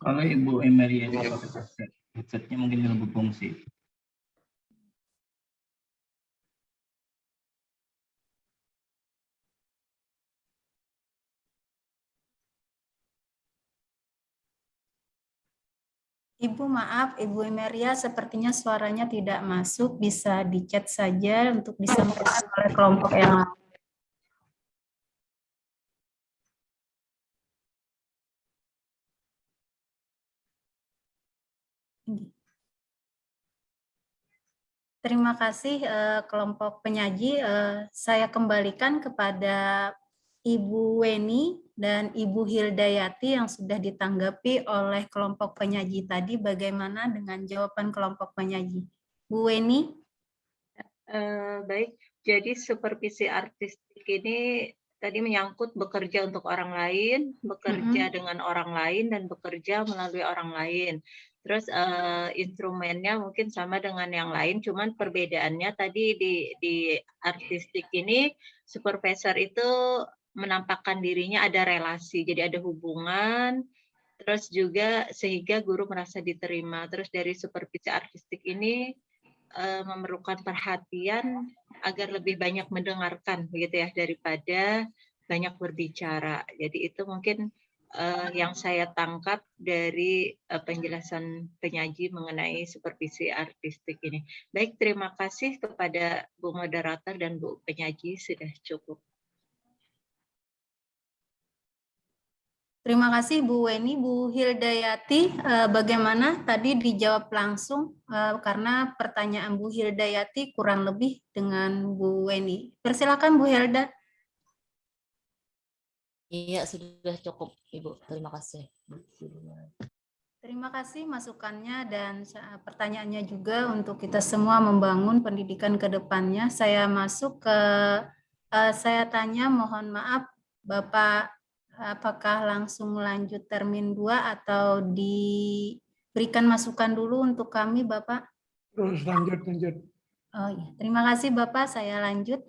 Kalau Ibu Emeria tidak pakai headsetnya mungkin belum berfungsi. Ibu maaf, Ibu Emeria sepertinya suaranya tidak masuk, bisa di chat saja untuk disampaikan oleh kelompok yang lain. Terima kasih kelompok penyaji. Saya kembalikan kepada Ibu Weni dan Ibu Hildayati yang sudah ditanggapi oleh kelompok penyaji tadi. Bagaimana dengan jawaban kelompok penyaji? Bu Weni? Baik, jadi supervisi artistik ini tadi menyangkut bekerja untuk orang lain, bekerja dengan orang lain, dan bekerja melalui orang lain. Terus instrumennya mungkin sama dengan yang lain, cuman perbedaannya tadi di artistik ini supervisor itu menampakkan dirinya ada relasi, jadi ada hubungan, terus juga sehingga guru merasa diterima. Terus dari supervisi artistik ini memerlukan perhatian agar lebih banyak mendengarkan begitu ya daripada banyak berbicara. Jadi itu mungkin yang saya tangkap dari penjelasan penyaji mengenai supervisi artistik ini. Baik, terima kasih kepada Bu Moderator dan Bu Penyaji, sudah cukup. Terima kasih Bu Weni. Bu Hildayati, bagaimana tadi dijawab langsung karena pertanyaan Bu Hildayati kurang lebih dengan Bu Weni. Persilakan Bu Hilda. Iya, sudah cukup Ibu. Terima kasih. Terima kasih masukannya dan pertanyaannya juga untuk kita semua membangun pendidikan ke depannya. Saya masuk ke, saya tanya, mohon maaf Bapak, apakah langsung lanjut termin 2 atau diberikan masukan dulu untuk kami, Bapak? Terus lanjut. Oh iya, terima kasih Bapak, saya lanjut.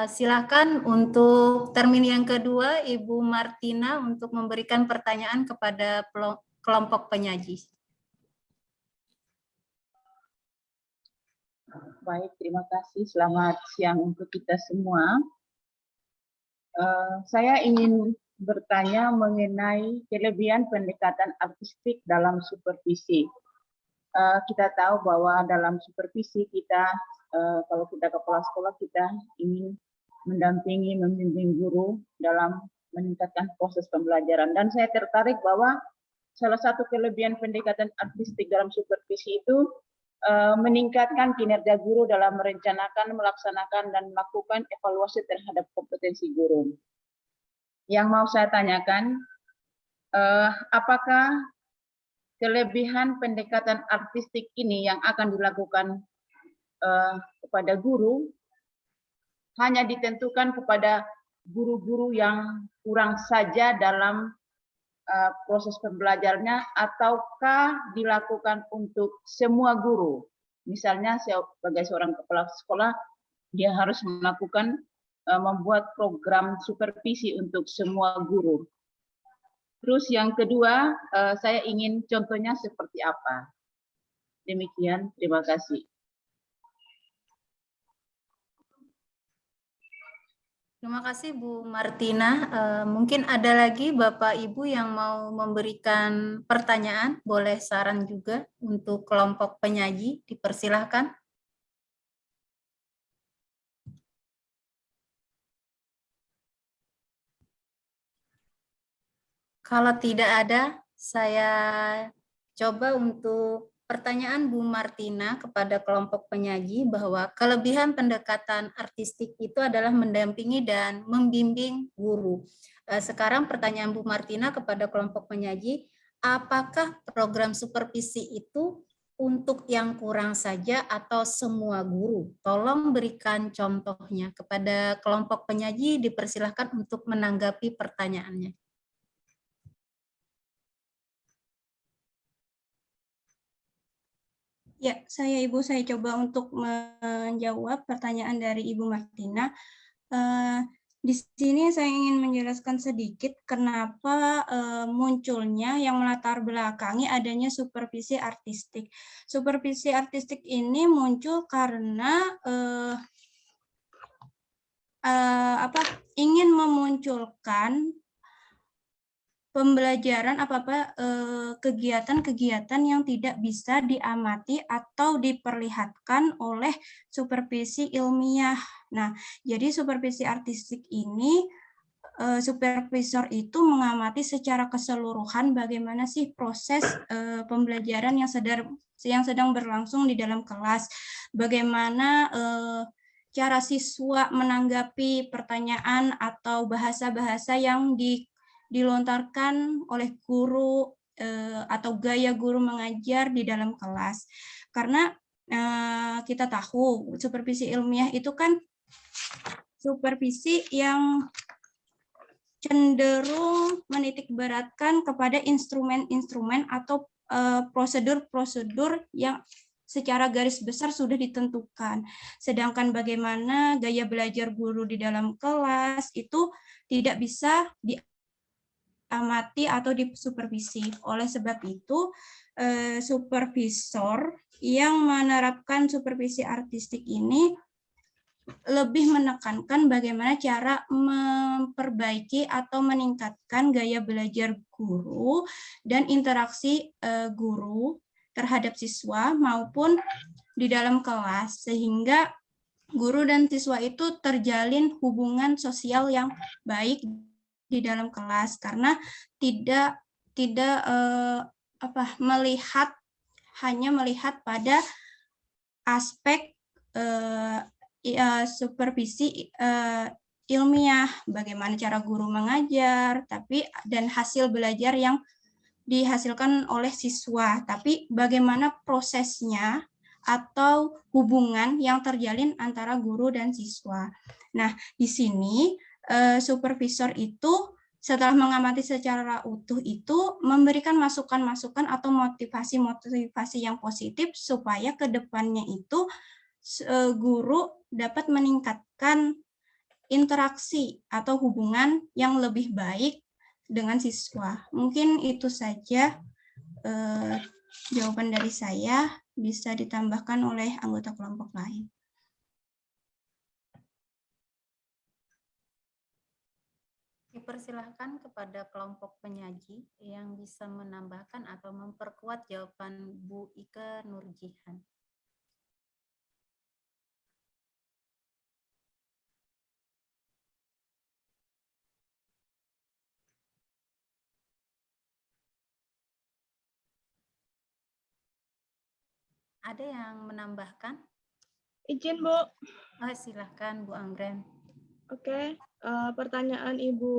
Silakan untuk termin yang kedua, Ibu Martina untuk memberikan pertanyaan kepada kelompok penyaji. Baik, terima kasih. Selamat siang untuk kita semua. Saya ingin bertanya mengenai kelebihan pendekatan artistik dalam supervisi. Kita tahu bahwa dalam supervisi kita, kalau kita kepala sekolah, kita ingin mendampingi, membimbing guru dalam meningkatkan proses pembelajaran. Dan saya tertarik bahwa salah satu kelebihan pendekatan artistik dalam supervisi itu meningkatkan kinerja guru dalam merencanakan, melaksanakan, dan melakukan evaluasi terhadap kompetensi guru. Yang mau saya tanyakan, apakah kelebihan pendekatan artistik ini yang akan dilakukan kepada guru hanya ditentukan kepada guru-guru yang kurang saja dalam proses pembelajarnya ataukah dilakukan untuk semua guru? Misalnya sebagai seorang kepala sekolah, dia harus melakukan membuat program supervisi untuk semua guru. Terus yang kedua, saya ingin contohnya seperti apa. Demikian, terima kasih. Terima kasih Bu Martina. Mungkin ada lagi Bapak Ibu yang mau memberikan pertanyaan, boleh saran juga untuk kelompok penyaji, dipersilahkan. Kalau tidak ada, saya coba untuk pertanyaan Bu Martina kepada kelompok penyaji bahwa kelebihan pendekatan artistik itu adalah mendampingi dan membimbing guru. Sekarang pertanyaan Bu Martina kepada kelompok penyaji, apakah program supervisi itu untuk yang kurang saja atau semua guru? Tolong berikan contohnya kepada kelompok penyaji, dipersilahkan untuk menanggapi pertanyaannya. Ya, saya coba untuk menjawab pertanyaan dari Ibu Martina. Di sini saya ingin menjelaskan sedikit kenapa munculnya yang melatar belakangi adanya supervisi artistik. Supervisi artistik ini muncul karena ingin memunculkan pembelajaran kegiatan-kegiatan yang tidak bisa diamati atau diperlihatkan oleh supervisi ilmiah. Nah, jadi supervisi artistik ini, supervisor itu mengamati secara keseluruhan bagaimana sih proses pembelajaran yang sedang berlangsung di dalam kelas, bagaimana cara siswa menanggapi pertanyaan atau bahasa-bahasa yang dilontarkan oleh guru atau gaya guru mengajar di dalam kelas. Karena kita tahu supervisi ilmiah itu kan supervisi yang cenderung menitikberatkan kepada instrumen-instrumen atau prosedur-prosedur yang secara garis besar sudah ditentukan. Sedangkan bagaimana gaya belajar guru di dalam kelas itu tidak bisa diamati atau disupervisi. Oleh sebab itu, supervisor yang menerapkan supervisi artistik ini lebih menekankan bagaimana cara memperbaiki atau meningkatkan gaya belajar guru dan interaksi guru terhadap siswa maupun di dalam kelas, sehingga guru dan siswa itu terjalin hubungan sosial yang baik di dalam kelas, karena tidak hanya melihat pada aspek supervisi ilmiah, bagaimana cara guru mengajar, dan hasil belajar yang dihasilkan oleh siswa, tapi bagaimana prosesnya atau hubungan yang terjalin antara guru dan siswa. Nah, di sini supervisor itu setelah mengamati secara utuh itu memberikan masukan-masukan atau motivasi-motivasi yang positif supaya ke depannya itu guru dapat meningkatkan interaksi atau hubungan yang lebih baik dengan siswa. Mungkin itu saja jawaban dari saya, bisa ditambahkan oleh anggota kelompok lain. Dipersilahkan kepada kelompok penyaji yang bisa menambahkan atau memperkuat jawaban Bu Ike Nurjihan. Ada yang menambahkan? Izin, Bu. Silahkan, Bu Anggren. Oke, pertanyaan Ibu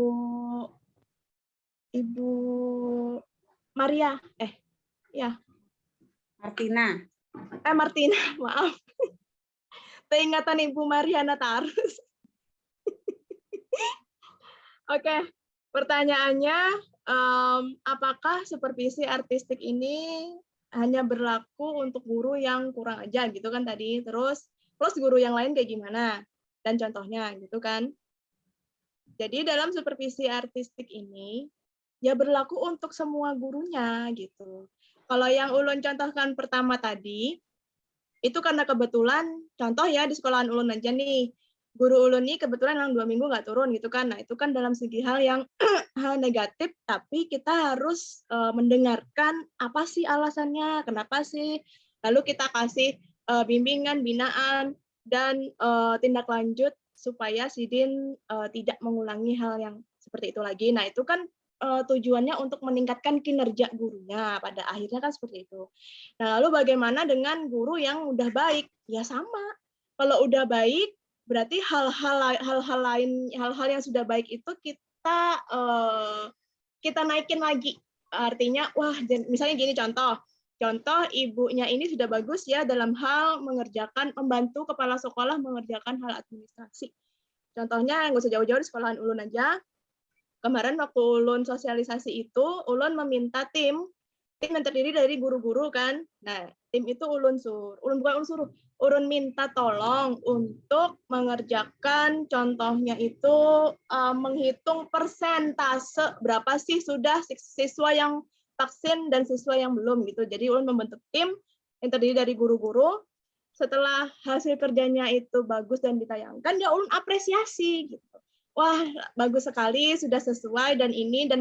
Maria. Martina, maaf. Peringatan Ibu Mariana Tarus. Oke, pertanyaannya, apakah supervisi artistik ini hanya berlaku untuk guru yang kurang aja gitu kan tadi, terus plus guru yang lain kayak gimana dan contohnya gitu kan. Jadi dalam supervisi artistik ini ya berlaku untuk semua gurunya gitu. Kalau yang Ulun contohkan pertama tadi itu karena kebetulan contoh ya di sekolahan Ulun aja nih, guru Ulun nih kebetulan yang 2 minggu nggak turun gitu kan. Nah itu kan dalam segi hal yang hal negatif, tapi kita harus mendengarkan apa sih alasannya, kenapa sih, lalu kita kasih bimbingan, binaan, dan tindak lanjut supaya Sidin tidak mengulangi hal yang seperti itu lagi. Nah itu kan tujuannya untuk meningkatkan kinerja gurunya, pada akhirnya kan seperti itu. Nah lalu bagaimana dengan guru yang udah baik? Ya sama, kalau udah baik berarti hal-hal lain, hal-hal yang sudah baik itu kita naikin lagi. Artinya, wah, misalnya gini contoh ibunya ini sudah bagus ya dalam hal membantu kepala sekolah mengerjakan hal administrasi. Contohnya nggak usah jauh-jauh di sekolahan Ulun aja. Kemarin waktu Ulun sosialisasi itu, Ulun meminta tim yang terdiri dari guru-guru kan. Nah, tim itu Ulun minta tolong untuk mengerjakan contohnya itu menghitung persentase berapa sih sudah siswa yang vaksin dan siswa yang belum gitu. Jadi Ulun membentuk tim yang terdiri dari guru-guru. Setelah hasil kerjanya itu bagus dan ditayangkan, ya Ulun apresiasi gitu. Wah, bagus sekali, sudah sesuai dan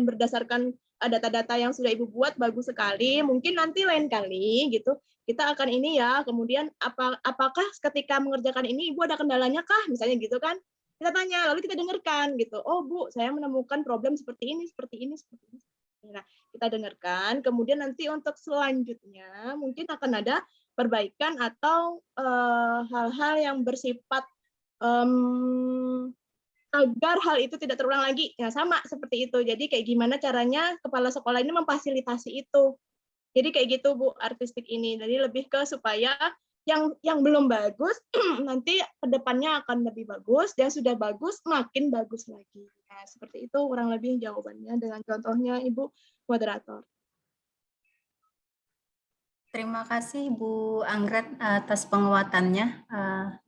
berdasarkan data-data yang sudah Ibu buat bagus sekali. Mungkin nanti lain kali gitu kita akan ini ya. Kemudian apakah ketika mengerjakan ini Ibu ada kendalanya kah? Misalnya gitu kan. Kita tanya, lalu kita dengarkan gitu. Oh, Bu, saya menemukan problem seperti ini, seperti ini, seperti ini. Nah, kita dengarkan. Kemudian nanti untuk selanjutnya mungkin akan ada perbaikan atau hal-hal yang bersifat agar hal itu tidak terulang lagi. Ya sama seperti itu. Jadi kayak gimana caranya kepala sekolah ini memfasilitasi itu. Jadi kayak gitu Bu, artistik ini. Jadi lebih ke supaya yang belum bagus nanti kedepannya akan lebih bagus, dan sudah bagus makin bagus lagi. Nah, seperti itu kurang lebih jawabannya dengan contohnya Ibu Moderator. Terima kasih Bu Anggrek atas penguatannya.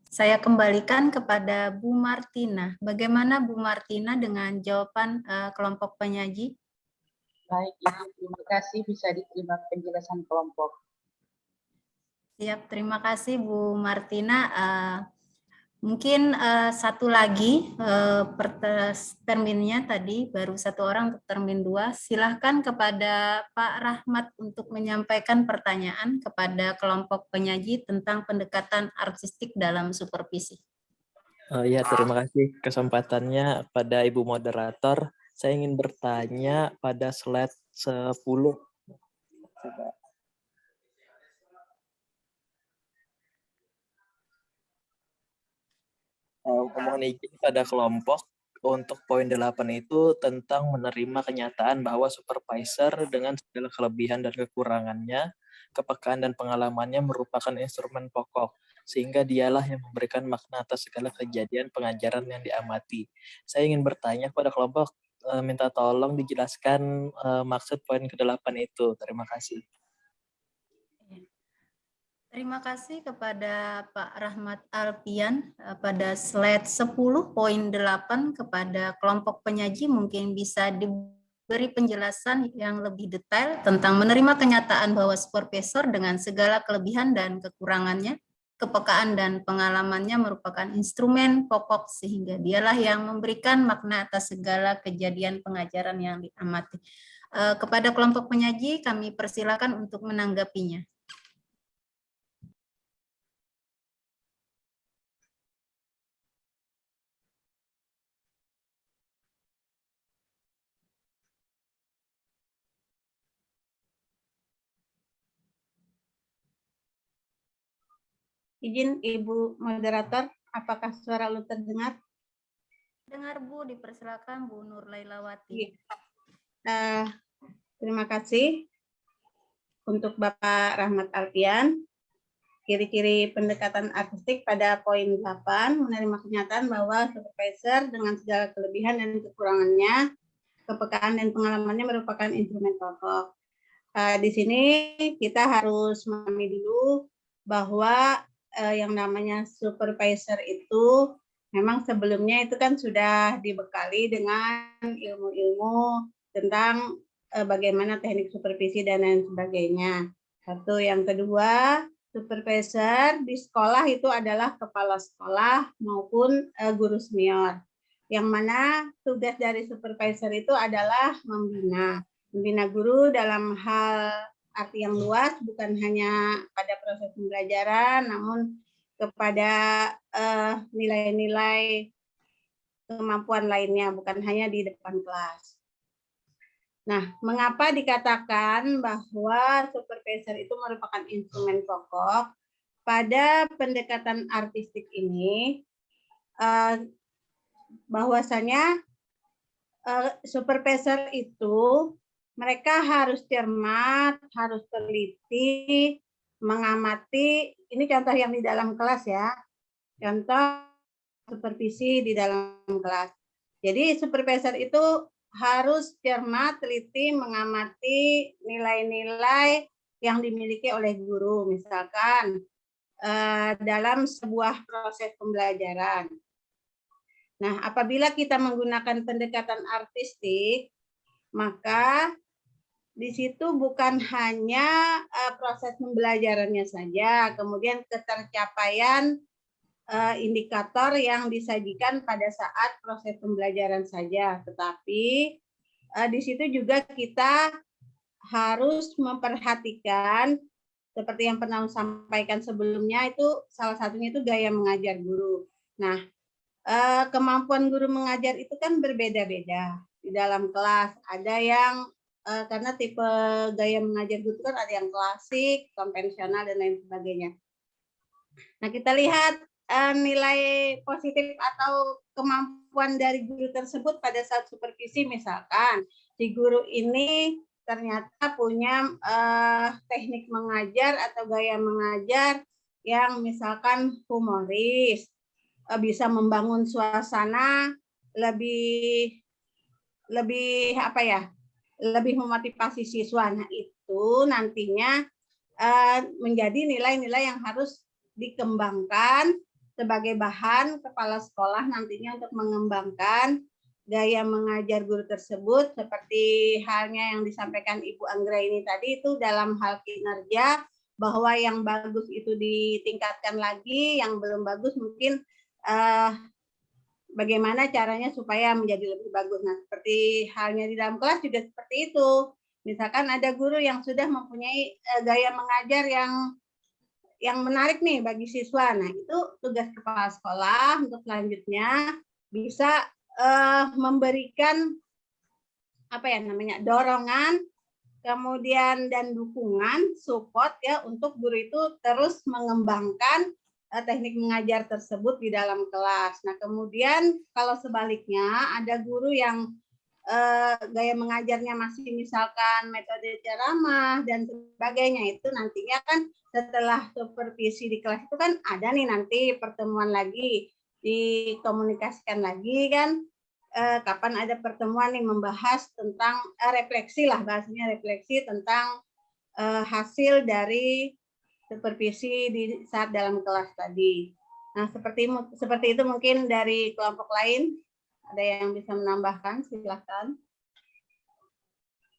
Saya kembalikan kepada Bu Martina. Bagaimana Bu Martina dengan jawaban kelompok penyaji? Baik, Ibu, terima kasih bisa diterima penjelasan kelompok. Siap, terima kasih Bu Martina. Mungkin satu lagi terminnya tadi baru satu orang untuk termin 2. Silahkan kepada Pak Rahmat untuk menyampaikan pertanyaan kepada kelompok penyaji tentang pendekatan artistik dalam supervisi. Ya, terima kasih kesempatannya pada Ibu Moderator. Saya ingin bertanya pada slide 10. Mohon izin pada kelompok untuk poin 8 itu tentang menerima kenyataan bahwa supervisor dengan segala kelebihan dan kekurangannya, kepekaan dan pengalamannya merupakan instrumen pokok, sehingga dialah yang memberikan makna atas segala kejadian pengajaran yang diamati. Saya ingin bertanya kepada kelompok, minta tolong dijelaskan maksud poin ke-8 itu. Terima kasih. Terima kasih kepada Pak Rahmat Alpian. Pada slide 10.8 kepada kelompok penyaji mungkin bisa diberi penjelasan yang lebih detail tentang menerima kenyataan bahwa supervisor dengan segala kelebihan dan kekurangannya, kepekaan dan pengalamannya merupakan instrumen pokok sehingga dialah yang memberikan makna atas segala kejadian pengajaran yang diamati. Kepada kelompok penyaji kami persilakan untuk menanggapinya. Izin Ibu Moderator, apakah suara lu terdengar? Dengar Bu, dipersilakan Bu Nur Lailawati. Terima kasih untuk Bapak Rahmat Alpian. Ciri-ciri pendekatan artistik pada poin 8, menerima kenyataan bahwa supervisor dengan segala kelebihan dan kekurangannya kepekaan dan pengalamannya merupakan instrumen pokok. Di sini kita harus memahami dulu bahwa yang namanya supervisor itu memang sebelumnya itu kan sudah dibekali dengan ilmu-ilmu tentang bagaimana teknik supervisi dan lain sebagainya. Satu, yang kedua, supervisor di sekolah itu adalah kepala sekolah maupun guru senior. Yang mana tugas dari supervisor itu adalah membina guru dalam hal arti yang luas, bukan hanya pada proses pembelajaran, namun kepada nilai-nilai kemampuan lainnya, bukan hanya di depan kelas. Nah, mengapa dikatakan bahwa supervisor itu merupakan instrumen pokok? Pada pendekatan artistik ini, bahwasanya supervisor itu mereka harus cermat, harus teliti, mengamati. Ini contoh yang di dalam kelas ya. Contoh supervisi di dalam kelas. Jadi supervisor itu harus cermat, teliti, mengamati nilai-nilai yang dimiliki oleh guru, misalkan dalam sebuah proses pembelajaran. Nah, apabila kita menggunakan pendekatan artistik, maka di situ bukan hanya proses pembelajarannya saja, kemudian ketercapaian indikator yang disajikan pada saat proses pembelajaran saja, tetapi di situ juga kita harus memperhatikan seperti yang pernah sampaikan sebelumnya, itu salah satunya itu gaya mengajar guru. Nah, kemampuan guru mengajar itu kan berbeda-beda di dalam kelas. Ada yang karena tipe gaya mengajar guru kan ada yang klasik, konvensional dan lain sebagainya. Nah, kita lihat nilai positif atau kemampuan dari guru tersebut pada saat supervisi, misalkan si guru ini ternyata punya teknik mengajar atau gaya mengajar yang misalkan humoris, bisa membangun suasana lebih apa ya, lebih memotivasi siswa. Nah, itu nantinya menjadi nilai-nilai yang harus dikembangkan sebagai bahan kepala sekolah nantinya untuk mengembangkan gaya mengajar guru tersebut, seperti halnya yang disampaikan Ibu Anggra ini tadi, itu dalam hal kinerja, bahwa yang bagus itu ditingkatkan lagi, yang belum bagus mungkin bagaimana caranya supaya menjadi lebih bagus. Nah, seperti halnya di dalam kelas juga seperti itu. Misalkan ada guru yang sudah mempunyai gaya mengajar yang menarik nih bagi siswa. Nah, itu tugas kepala sekolah untuk selanjutnya bisa memberikan apa ya namanya, dorongan, kemudian dan dukungan, support ya, untuk guru itu terus mengembangkan teknik mengajar tersebut di dalam kelas. Nah, kemudian kalau sebaliknya ada guru yang gaya mengajarnya masih misalkan metode ceramah dan sebagainya, itu nantinya kan setelah supervisi di kelas itu kan ada nih nanti pertemuan lagi, dikomunikasikan lagi kan, kapan ada pertemuan nih membahas tentang refleksi lah, bahasanya refleksi tentang hasil dari supervisi di saat dalam kelas tadi. Nah, seperti itu mungkin dari kelompok lain. Ada yang bisa menambahkan, silakan.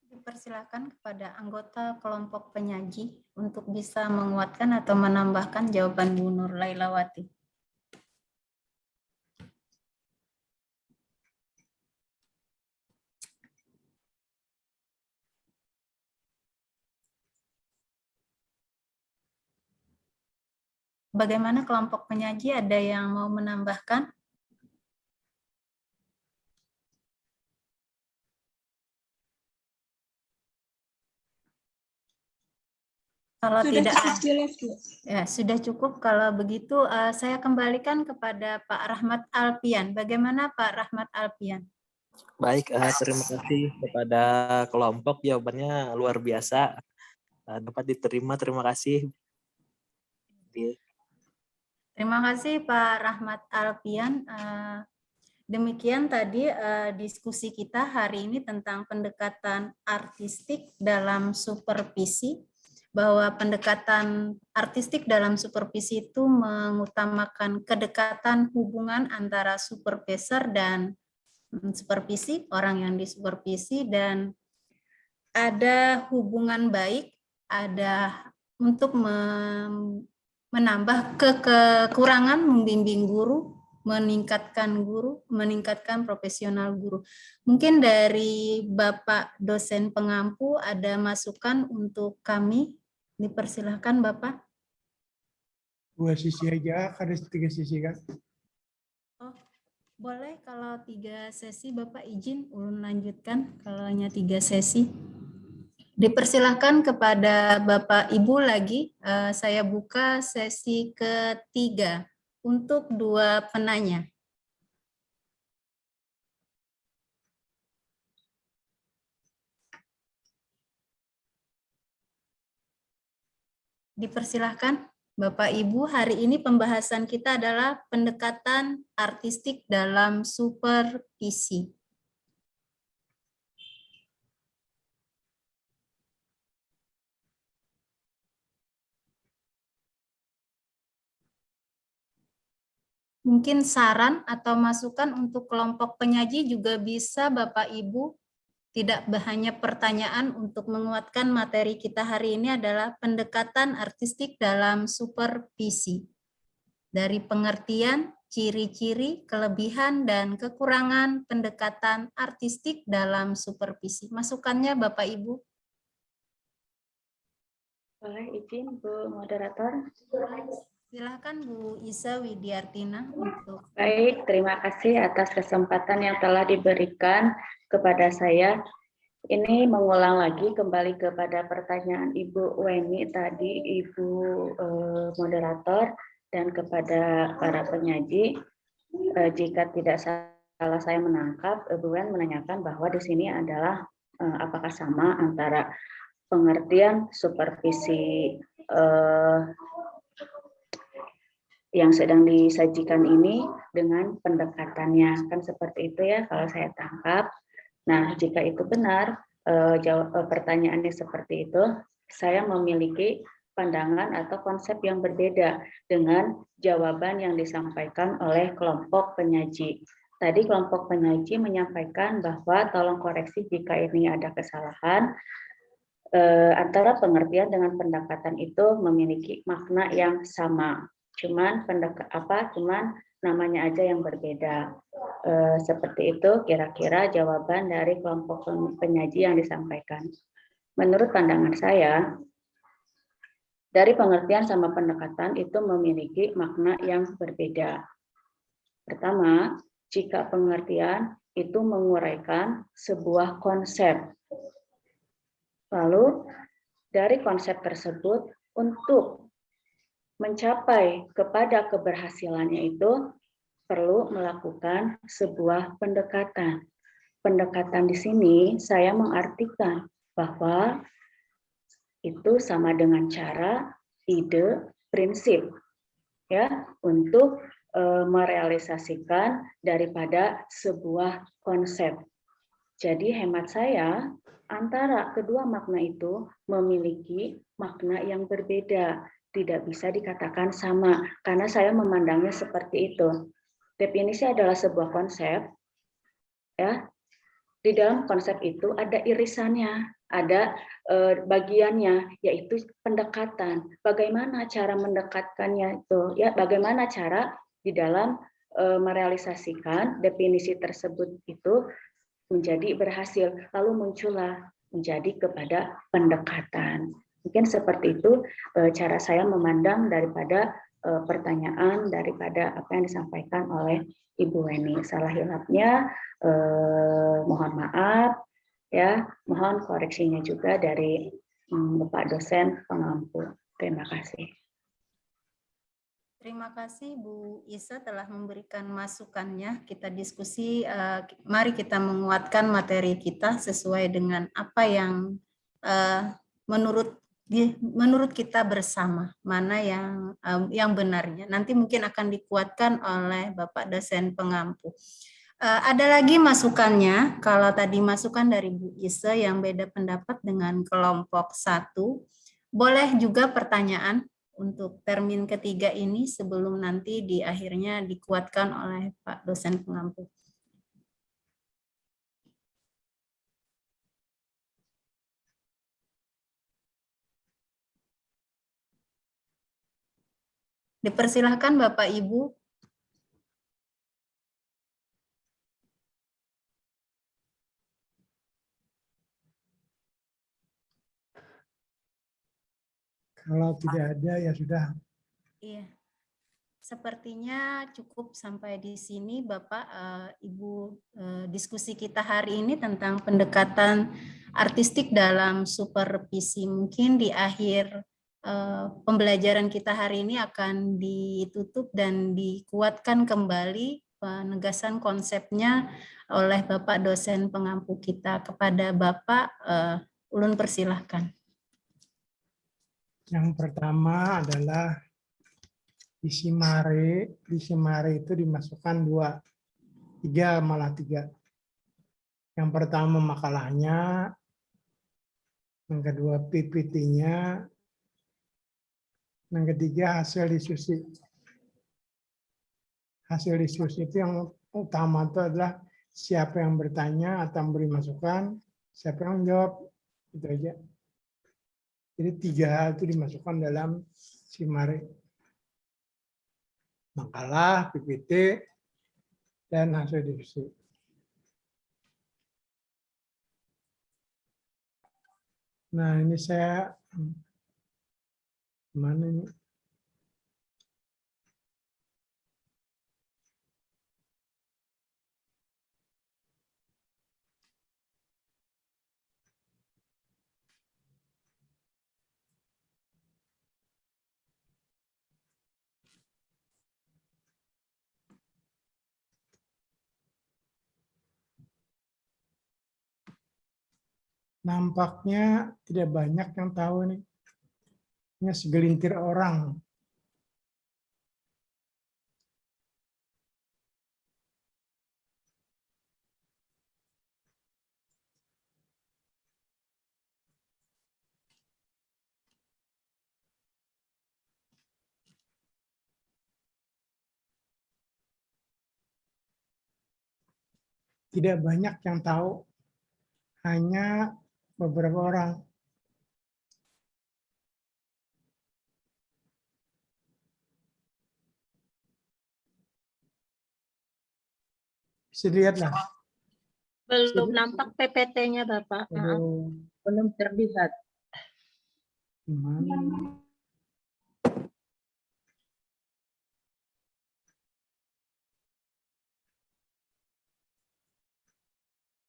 Dipersilakan kepada anggota kelompok penyaji untuk bisa menguatkan atau menambahkan jawaban Bu Nur Lailawati. Bagaimana kelompok penyaji, ada yang mau menambahkan? Kalau Sudah tidak cukup jelas, Bu. Ya, sudah cukup. Kalau begitu saya kembalikan kepada Pak Rahmat Alpian. Bagaimana Pak Rahmat Alpian? Baik, terima kasih kepada kelompok, jawabannya luar biasa. Dapat diterima, terima kasih. Terima kasih Pak Rahmat Alpian. Demikian tadi diskusi kita hari ini tentang pendekatan artistik dalam supervisi, bahwa pendekatan artistik dalam supervisi itu mengutamakan kedekatan hubungan antara supervisor dan supervisi, orang yang disupervisi, dan ada hubungan baik, ada untuk menambah kekurangan, membimbing guru, meningkatkan profesional guru. Mungkin dari Bapak dosen pengampu ada masukan untuk kami, dipersilahkan Bapak. 2 sisi aja, ada 3 sisi kan? Oh, boleh kalau 3 sesi Bapak izin ulun lanjutkan kalau hanya 3 sesi. Dipersilahkan kepada Bapak Ibu lagi, saya buka sesi ketiga untuk 2 penanya. Dipersilahkan Bapak Ibu, hari ini pembahasan kita adalah pendekatan artistik dalam supervisi. Mungkin saran atau masukan untuk kelompok penyaji juga bisa Bapak Ibu, tidak hanya pertanyaan untuk menguatkan materi kita hari ini adalah pendekatan artistik dalam supervisi. Dari pengertian, ciri-ciri, kelebihan, dan kekurangan pendekatan artistik dalam supervisi. Masukannya Bapak Ibu. Boleh izin Bu Moderator. Silakan Bu Isa Widiartina untuk. Baik, terima kasih atas kesempatan yang telah diberikan kepada saya. Ini mengulang lagi kembali kepada pertanyaan Ibu Weni tadi, Ibu Moderator, dan kepada para penyaji. Jika tidak salah saya menangkap, Ibu Wen menanyakan bahwa di sini adalah apakah sama antara pengertian supervisi yang sedang disajikan ini dengan pendekatannya, kan seperti itu ya kalau saya tangkap. Nah, jika itu benar, pertanyaannya seperti itu, saya memiliki pandangan atau konsep yang berbeda dengan jawaban yang disampaikan oleh kelompok penyaji. Tadi kelompok penyaji menyampaikan bahwa tolong koreksi jika ini ada kesalahan, antara pengertian dengan pendekatan itu memiliki makna yang sama. Cuman namanya aja yang berbeda. Seperti itu kira-kira jawaban dari kelompok penyaji yang disampaikan. Menurut pandangan saya, dari pengertian sama pendekatan itu memiliki makna yang berbeda. Pertama, jika pengertian itu menguraikan sebuah konsep. Lalu dari konsep tersebut untuk mencapai kepada keberhasilannya itu perlu melakukan sebuah pendekatan. Pendekatan di sini saya mengartikan bahwa itu sama dengan cara, ide, prinsip ya untuk merealisasikan daripada sebuah konsep. Jadi hemat saya antara kedua makna itu memiliki makna yang berbeda. Tidak bisa dikatakan sama, karena saya memandangnya seperti itu. Definisi adalah sebuah konsep, ya. Di dalam konsep itu ada irisannya, ada bagiannya, yaitu pendekatan. Bagaimana cara mendekatkannya itu? Ya, bagaimana cara di dalam merealisasikan definisi tersebut itu menjadi berhasil, lalu muncullah menjadi kepada pendekatan. Mungkin seperti itu cara saya memandang daripada pertanyaan daripada apa yang disampaikan oleh Ibu Weni. Salah hilapnya mohon maaf ya, mohon koreksinya juga dari Bapak dosen pengampu. Terima kasih. Terima kasih Bu Isa telah memberikan masukannya. Kita diskusi, mari kita menguatkan materi kita sesuai dengan apa yang menurut kita bersama, mana yang benarnya. Nanti mungkin akan dikuatkan oleh Bapak dosen pengampu. Ada lagi masukannya, kalau tadi masukan dari Bu Ise yang beda pendapat dengan kelompok 1, boleh juga pertanyaan untuk termin ketiga ini sebelum nanti di akhirnya dikuatkan oleh Pak dosen pengampu. Dipersilahkan Bapak Ibu. Kalau tidak ada ya sudah. Iya. Sepertinya cukup sampai di sini Bapak, Ibu, diskusi kita hari ini tentang pendekatan artistik dalam supervisi. Mungkin di akhir pembelajaran kita hari ini akan ditutup dan dikuatkan kembali penegasan konsepnya oleh Bapak dosen pengampu kita. Kepada Bapak, ulun persilahkan. Yang pertama adalah isi mare itu dimasukkan 3 malah 3. Yang pertama makalahnya, yang kedua PPT-nya, yang ketiga hasil diskusi. Hasil diskusi itu yang utama itu adalah siapa yang bertanya atau memberi masukan, siapa yang menjawab, itu aja. Jadi 3 hal itu dimasukkan dalam SIMARE. Makalah, PPT, dan hasil diskusi. Nah, ini saya mana ini? Nampaknya tidak banyak yang tahu nih. Hanya segelintir orang. Tidak banyak yang tahu. Hanya beberapa orang. Bisa dilihatlah. Belum nampak PPT-nya Bapak. Maaf. Belum terlihat. Mana?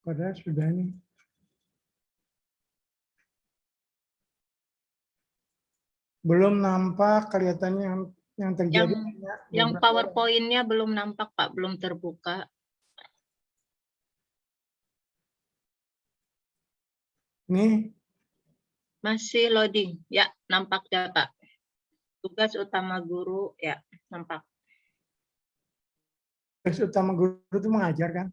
Padahal sudah nih. Belum nampak kelihatannya yang terjadi. Yang PowerPoint-nya belum nampak Pak, belum terbuka. Nih. Masih loading. Ya, nampak ya Pak. Tugas utama guru, ya, nampak. Tugas utama guru itu mengajar kan?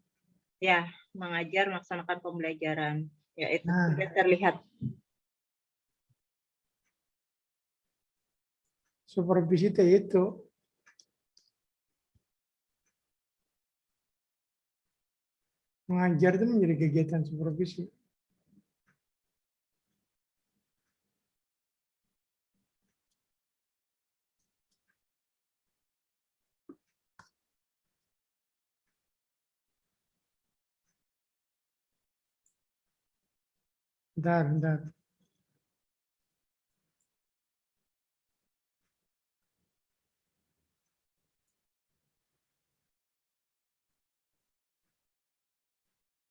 Ya, mengajar, melaksanakan pembelajaran. Ya, itu Nah. sudah terlihat. Supervisi itu. Mengajar itu menjadi kegiatan supervisi. Bentar.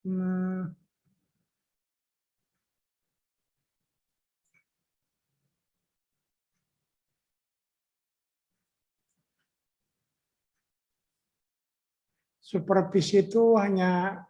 Nah. Supervisi itu hanya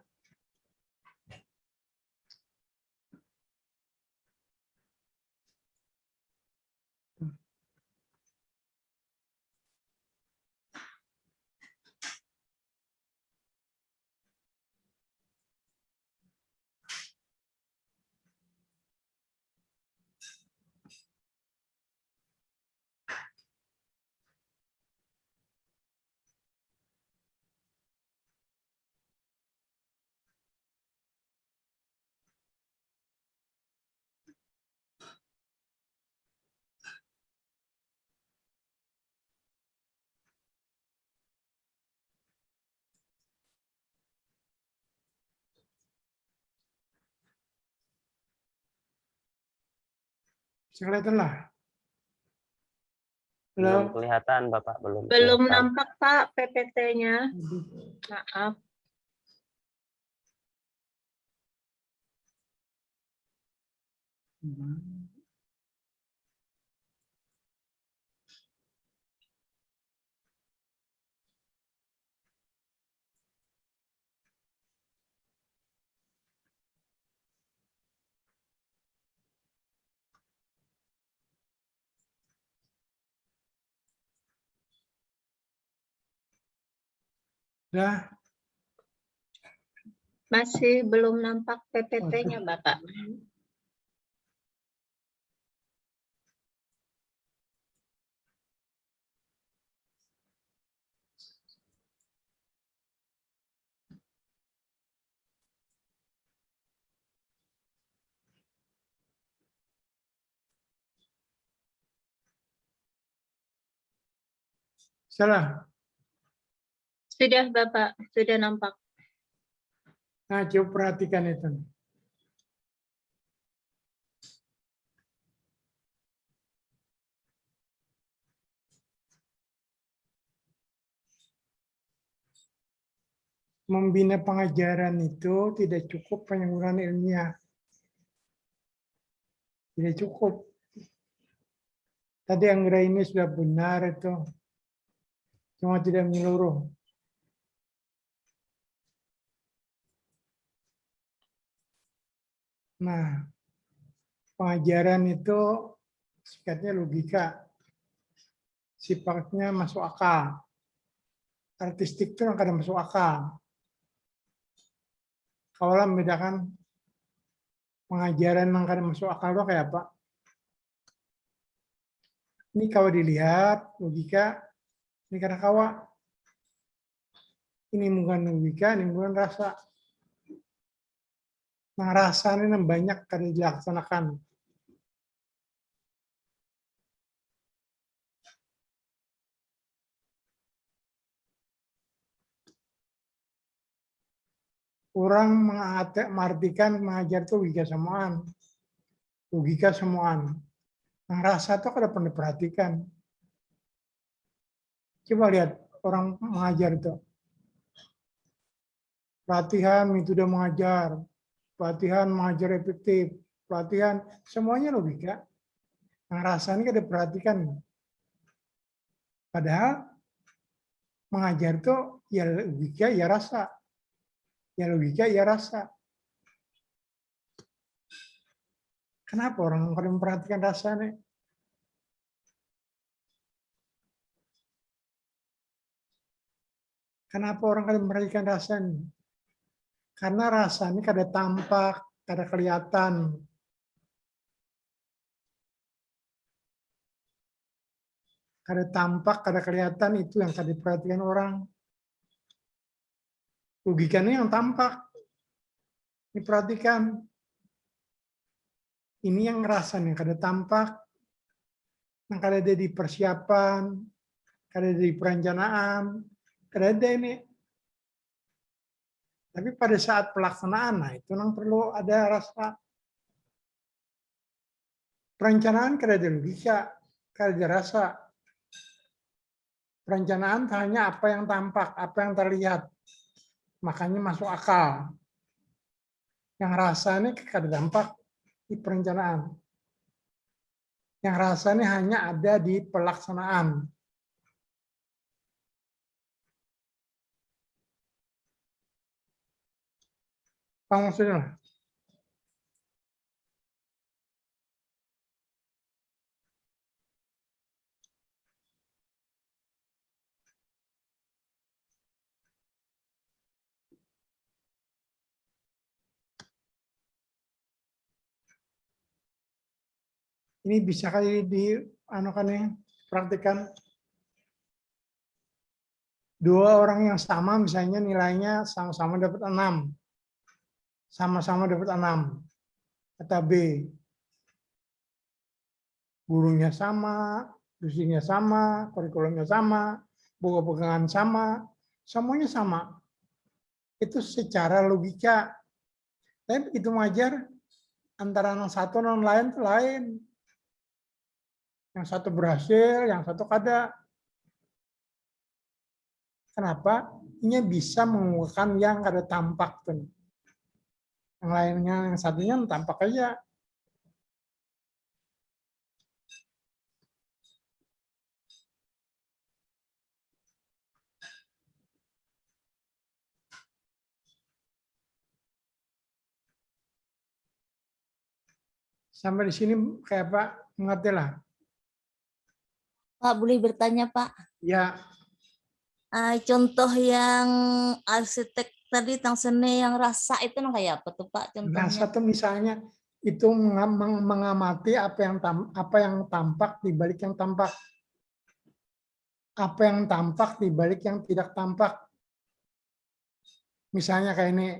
Kelihatan lah. Belum kelihatan, Bapak. Belum kelihatan. nampak, Pak, PPT-nya. Maaf. Dah. Masih belum nampak PPT-nya, Bapak. Salah. Sudah, Bapak. Sudah nampak. Nah, coba perhatikan itu. Membina pengajaran itu tidak cukup penggunaan ilmiah. Tidak cukup. Tadi Anggra ini sudah benar itu. Cuma tidak menyeluruh. Nah, pengajaran itu sifatnya logika. Sifatnya masuk akal. Artistik itu kadang masuk akal. Kalau membedakan pengajaran yang kadang masuk akal itu kayak apa? Ini kalau dilihat logika, ini karena kawa. Ini bukan logika, ini bukan rasa. Nah, rasa ini banyak kali dilaksanakan. Orang mengartikan mengajar itu logika semuaan. Logika semuaan. Nah, rasa itu kada pernah diperhatikan. Coba lihat orang mengajar itu. Pelatihan itu udah mengajar. Pelatihan mengajar efektif. Pelatihan semuanya logika. Nah, rasa ini kada diperhatikan. Padahal mengajar itu ya logika, ya rasa. Ya logika, ya rasa. Kenapa orang kadang memperhatikan rasanya? Kenapa orang kadang memperhatikan rasanya? Karena rasanya kada tampak, kada kelihatan. Kada tampak, kada kelihatan, itu yang kada diperhatikan orang. Logikanya yang tampak. Diperhatikan. Ini yang rasanya kada tampak, yang kada ada di persiapan, kada ada di perencanaan, kada ada ini. Tapi pada saat pelaksanaan, nah itu yang perlu ada rasa. Perencanaan kada ada logika, kada ada rasa. Perencanaan hanya apa yang tampak, apa yang terlihat. Makanya masuk akal. Yang rasanya kada tampak di perencanaan. Yang rasanya hanya ada di pelaksanaan. Apa maksudnya? Ini bisa kali praktikan. Dua orang yang sama misalnya nilainya sama-sama dapat 6. Sama-sama dapat 6. Kata B. Gurunya sama, dosennya sama, kurikulumnya sama, buku pegangan sama, semuanya sama. Itu secara logika. Tapi begitu mengajar, antara yang satu dan yang lain itu lain. Yang satu berhasil, yang satu kada. Kenapa? Ini bisa mengungkapkan yang kada tampak tuh. Yang lainnya, yang satunya tampak aja. Sampai di sini kayak Pak mengerti lah. Pak, boleh bertanya, Pak? Ya. Contoh yang arsitek tadi tentang seni yang rasa itu kayak apa tuh, Pak, contohnya? Nah, satu misalnya itu mengamati apa yang tampak di balik yang tampak. Apa yang tampak di balik yang tidak tampak. Misalnya kayak ini,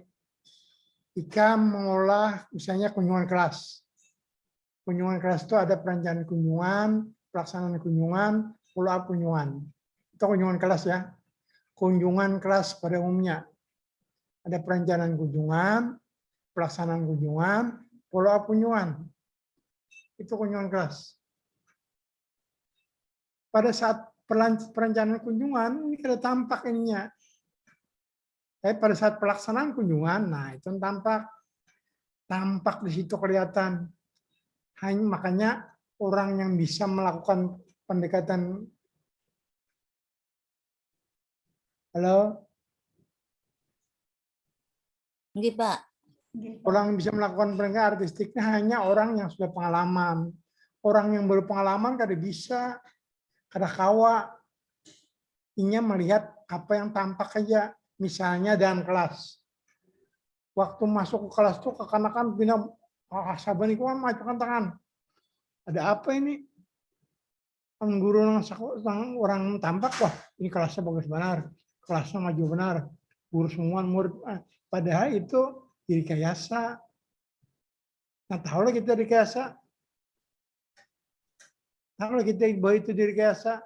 Ika mengolah misalnya kunjungan kelas. Kunjungan kelas itu ada perencanaan kunjungan, pelaksanaan kunjungan, follow up kunjungan. Itu kunjungan kelas ya. Kunjungan kelas pada umumnya. Ada perencanaan kunjungan, pelaksanaan kunjungan, follow up kunjungan. Itu kunjungan kelas. Pada saat perencanaan kunjungan, ini kada tampak ininya. Tapi pada saat pelaksanaan kunjungan, nah itu tampak. Tampak di situ kelihatan. Makanya orang yang bisa melakukan pendekatan. Halo? Nggih, Pak. Orang yang bisa melakukan pendekatan artistiknya hanya orang yang sudah pengalaman. Orang yang baru pengalaman kada bisa, kada kawa. Inya melihat apa yang tampak aja. Misalnya dalam kelas. Waktu masuk ke kelas tuh kekanakan pindah saban iku majukan tangan. Ada apa ini? Guru orang tampak, wah ini kelasnya bagus benar. Kelasnya maju benar. Guru semua murid. Padahal itu direkayasa. Nah, tahulah kita direkayasa. Tahulah kita bahwa itu direkayasa.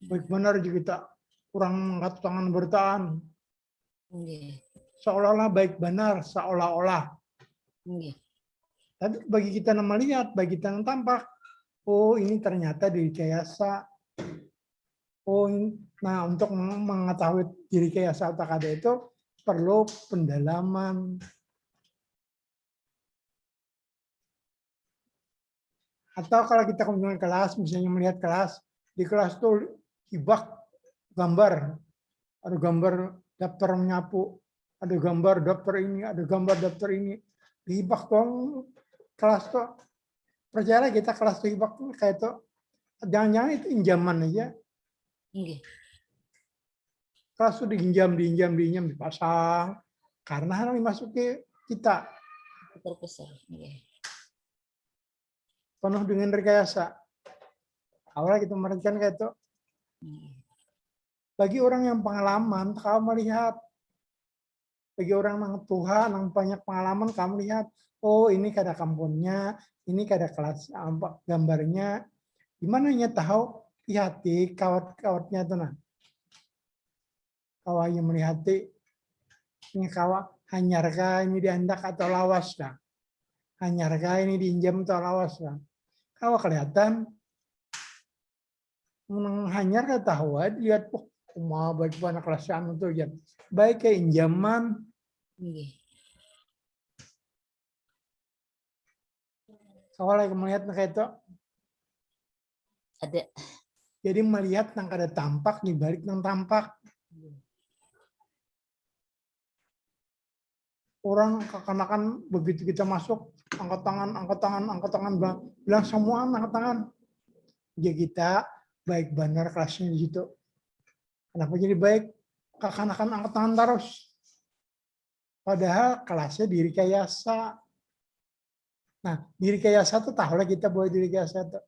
Baik benar juga kita kurang mengangkat tangan bertahan. Seolah-olah baik benar, seolah-olah. Tapi bagi kita yang melihat, bagi kita yang tampak, oh ini ternyata direkayasa. Oh, nah untuk mengetahui direkayasa atau kada itu perlu pendalaman. Atau kalau kita kunjungan kelas, misalnya melihat kelas, di kelas itu hibak gambar. Ada gambar daftar menyapu, ada gambar daftar ini, ada gambar daftar ini. Hibak dong kelas tuh. Percaya kita kelas tuh hibak tuh kayak itu. Jangan-jangan itu injaman aja. Kelas tuh diinjam, dipasang. Karena harus dimasuki kita. Penuh dengan rekayasa. Awalnya kita merencanakan kayak itu. Bagi orang yang pengalaman, kamu melihat. Bagi orang yang Tuhan, yang banyak pengalaman, kamu lihat. Oh, ini kada kampunnya, ini kada kelas gambarnya. Gimana nya tahu? Lihati kawat-kawatnya itu nah. Kawat yang melihati. Ini kawat hanyarkah ini diandak atau lawas dah. Hanyarkah ini diinjam atau lawas dah. Kawat kelihatan. Hanyar kada tahu, lihat mau baik anak kelas itu ya. Baik kayak injaman. Soalnya melihat kayak itu. Ada. Jadi melihat yang kada tampak di balik yang tampak. Orang kekanakan begitu kita masuk angkat tangan bilang semua angkat tangan. Ya kita baik benar kelasnya di situ. Kenapa jadi baik? Kekanakan angkat tangan terus. Padahal kelasnya direkayasa. Nah, direkayasa itu tahulah kita boleh direkayasa itu.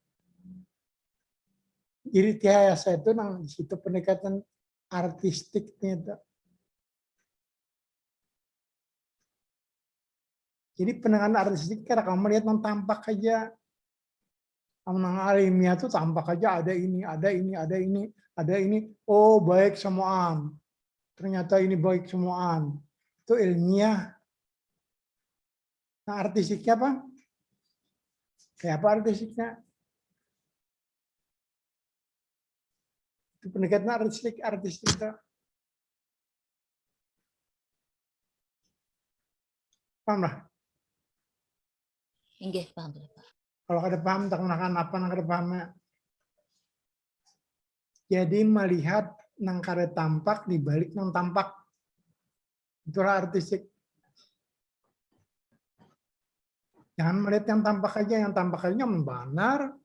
Direkayasa itu nang di situ pendekatan artistiknya itu. Jadi pendekatan artistik karena kamu lihat yang tampak aja. Nang alimiah itu tampak aja ada ini, ada ini, ada ini, ada ini. Oh baik semuaan. Ternyata ini baik semuaan. Itu ilmiah. Nah artistiknya apa? Kayak apa artistiknya? Itu pendekatan artistik itu. Paham lah? Inggih, paham. Kalau ada paham, tak gunakan apa nang kada pahamnya. Jadi melihat nang kada tampak di balik nang tampak. Itulah artistik. Jangan melihat yang tampak aja, yang tampak aja benar.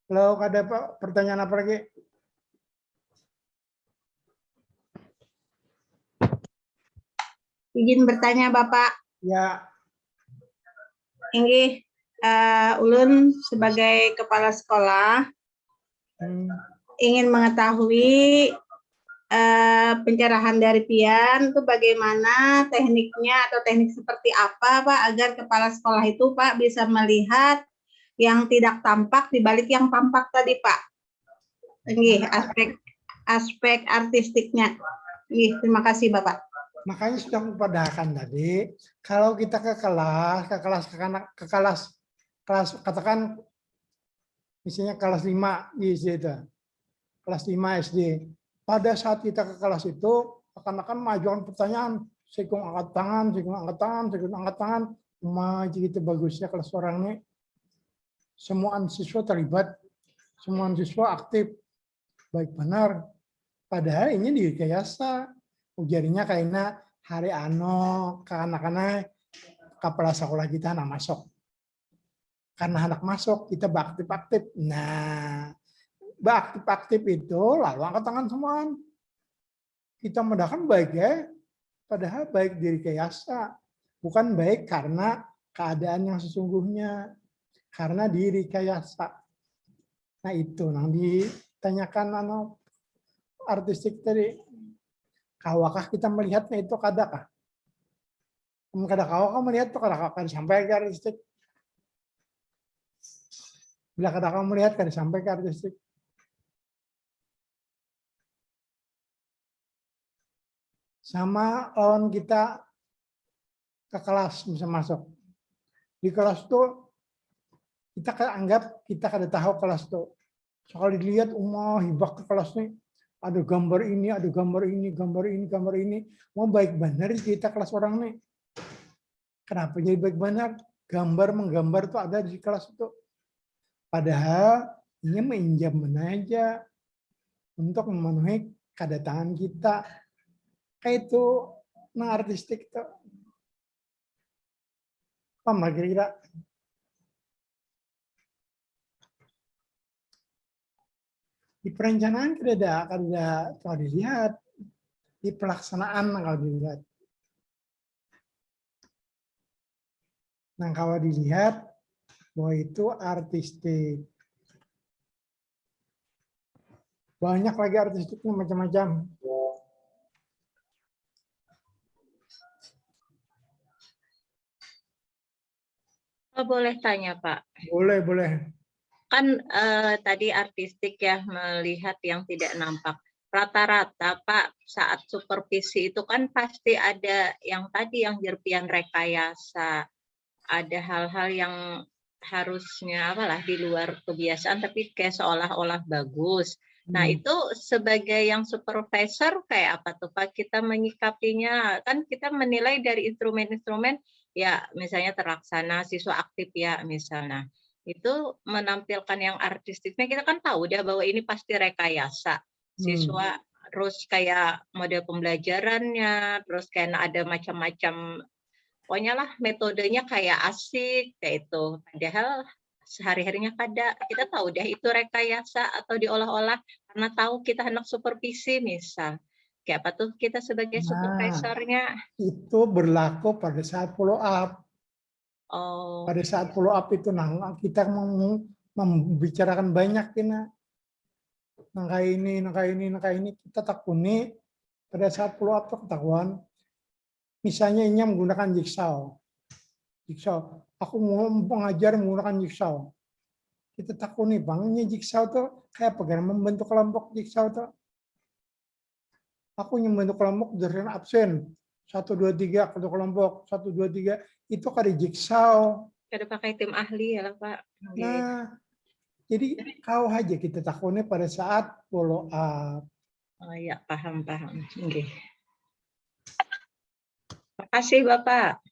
Kalau ada pertanyaan apa lagi? Izin bertanya Bapak. Ya. Inggih, ulun sebagai kepala sekolah ingin mengetahui pencerahan dari Pian itu bagaimana tekniknya atau teknik seperti apa Pak agar kepala sekolah itu Pak bisa melihat yang tidak tampak di balik yang tampak tadi Pak. Inggih, aspek artistiknya. Inggih, terima kasih Bapak. Makanya sudah kupadakan tadi, kalau kita ke kelas katakan misalnya kelas 5 di SD, kelas 5 SD. Pada saat kita ke kelas itu akan mengajukan pertanyaan, sikung angkat tangan, sikung angkat tangan, sikung angkat tangan, maju gitu bagusnya kelas orang ini. Semua siswa terlibat, semua siswa aktif, baik benar. Padahal ini direkayasa. Ujarnya kayaknya hari ano anak-anak kepala sekolah kita anak masuk. Karena anak masuk kita beraktif-aktif. Nah, beraktif-aktif itu lalu angkat tangan semua. Kita mendapatkan baik ya, padahal baik direkayasa. Bukan baik karena keadaan yang sesungguhnya. Karena direkayasa. Nah itu yang ditanyakan artistik tadi. Kawakah kita melihatnya itu kadakah? Kadang-kadang melihat itu kadang-kadang sampai ke artistik. Bila kadang-kadang melihat kan sampai ke artistik. Sama lawan kita ke kelas bisa masuk. Di kelas itu kita anggap kita kada tahu kelas itu. Sekali dilihat hibak ke kelas nih. Ada gambar ini, ada gambar ini, gambar ini, gambar ini. Mau baik benar kita kelas orang nih. Kenapa jadi baik benar? Menggambar itu ada di kelas itu. Padahal ini menjam aja untuk memenuhi kedatangan kita. Kayak itu artistik itu. Paham lagi kira-kira? Di perencanaan kada kalau dilihat, di pelaksanaan kalau dilihat. Nah kalau dilihat bahwa itu artistik. Banyak lagi artistiknya macam-macam. Boleh tanya Pak? Boleh, boleh. Kan tadi artistik ya, melihat yang tidak nampak. Rata-rata Pak saat supervisi itu kan pasti ada yang tadi yang jerpian rekayasa. Ada hal-hal yang harusnya apalah di luar kebiasaan tapi kayak seolah-olah bagus. Nah itu sebagai yang supervisor kayak apa tuh Pak kita menyikapinya? Kan kita menilai dari instrumen-instrumen ya misalnya terlaksana, siswa aktif ya misalnya. Itu menampilkan yang artistiknya kita kan tahu dia bahwa ini pasti rekayasa siswa terus kayak model pembelajarannya terus kayak ada macam-macam pokoknya lah metodenya kayak asik kayak itu padahal sehari-harinya kita tahu deh itu rekayasa atau diolah-olah karena tahu kita anak supervisi misal kayak apa tuh kita sebagai supervisornya itu berlaku pada saat follow up. Pada saat follow up itu kita membicarakan banyak nangka ini kita takuni pada saat follow up ketahuan misalnya ini menggunakan jigsaw aku mau mengajar menggunakan jigsaw kita takuni bangnya jigsaw tuh kayak bagaimana membentuk kelompok jigsaw tuh aku membentuk kelompok dari absen 1, 2, 3 satu kelompok 1, 2, 3 itu kada jigsaw. Kada pakai tim ahli ya lah, Pak. Oke. Nah, jadi kau aja kita takutnya pada saat follow up. Oh ya, paham. Oke. Makasih Bapak.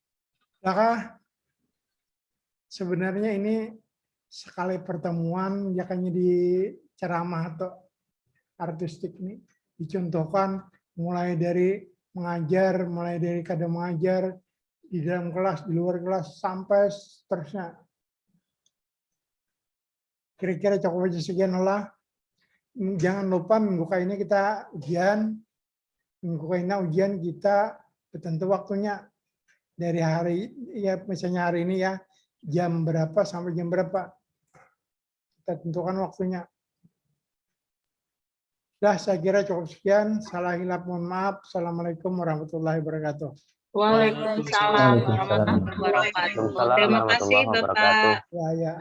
Maka sebenarnya ini sekali pertemuan ya kayaknya di ceramah atau artistik ini dicontohkan mulai dari mengajar, mulai dari kada mengajar di dalam kelas, di luar kelas sampai seterusnya. Kira-kira cukup aja sekian lah. Jangan lupa minggu kali ini kita ujian. Minggu kali ini ujian kita tentu waktunya dari hari ya misalnya hari ini ya jam berapa sampai jam berapa kita tentukan waktunya. Dah saya kira cukup sekian. Salah hilap mohon maaf. Assalamualaikum warahmatullahi wabarakatuh. Waalaikumsalam warahmatullahi wabarakatuh. Terima kasih Bapak. Ya.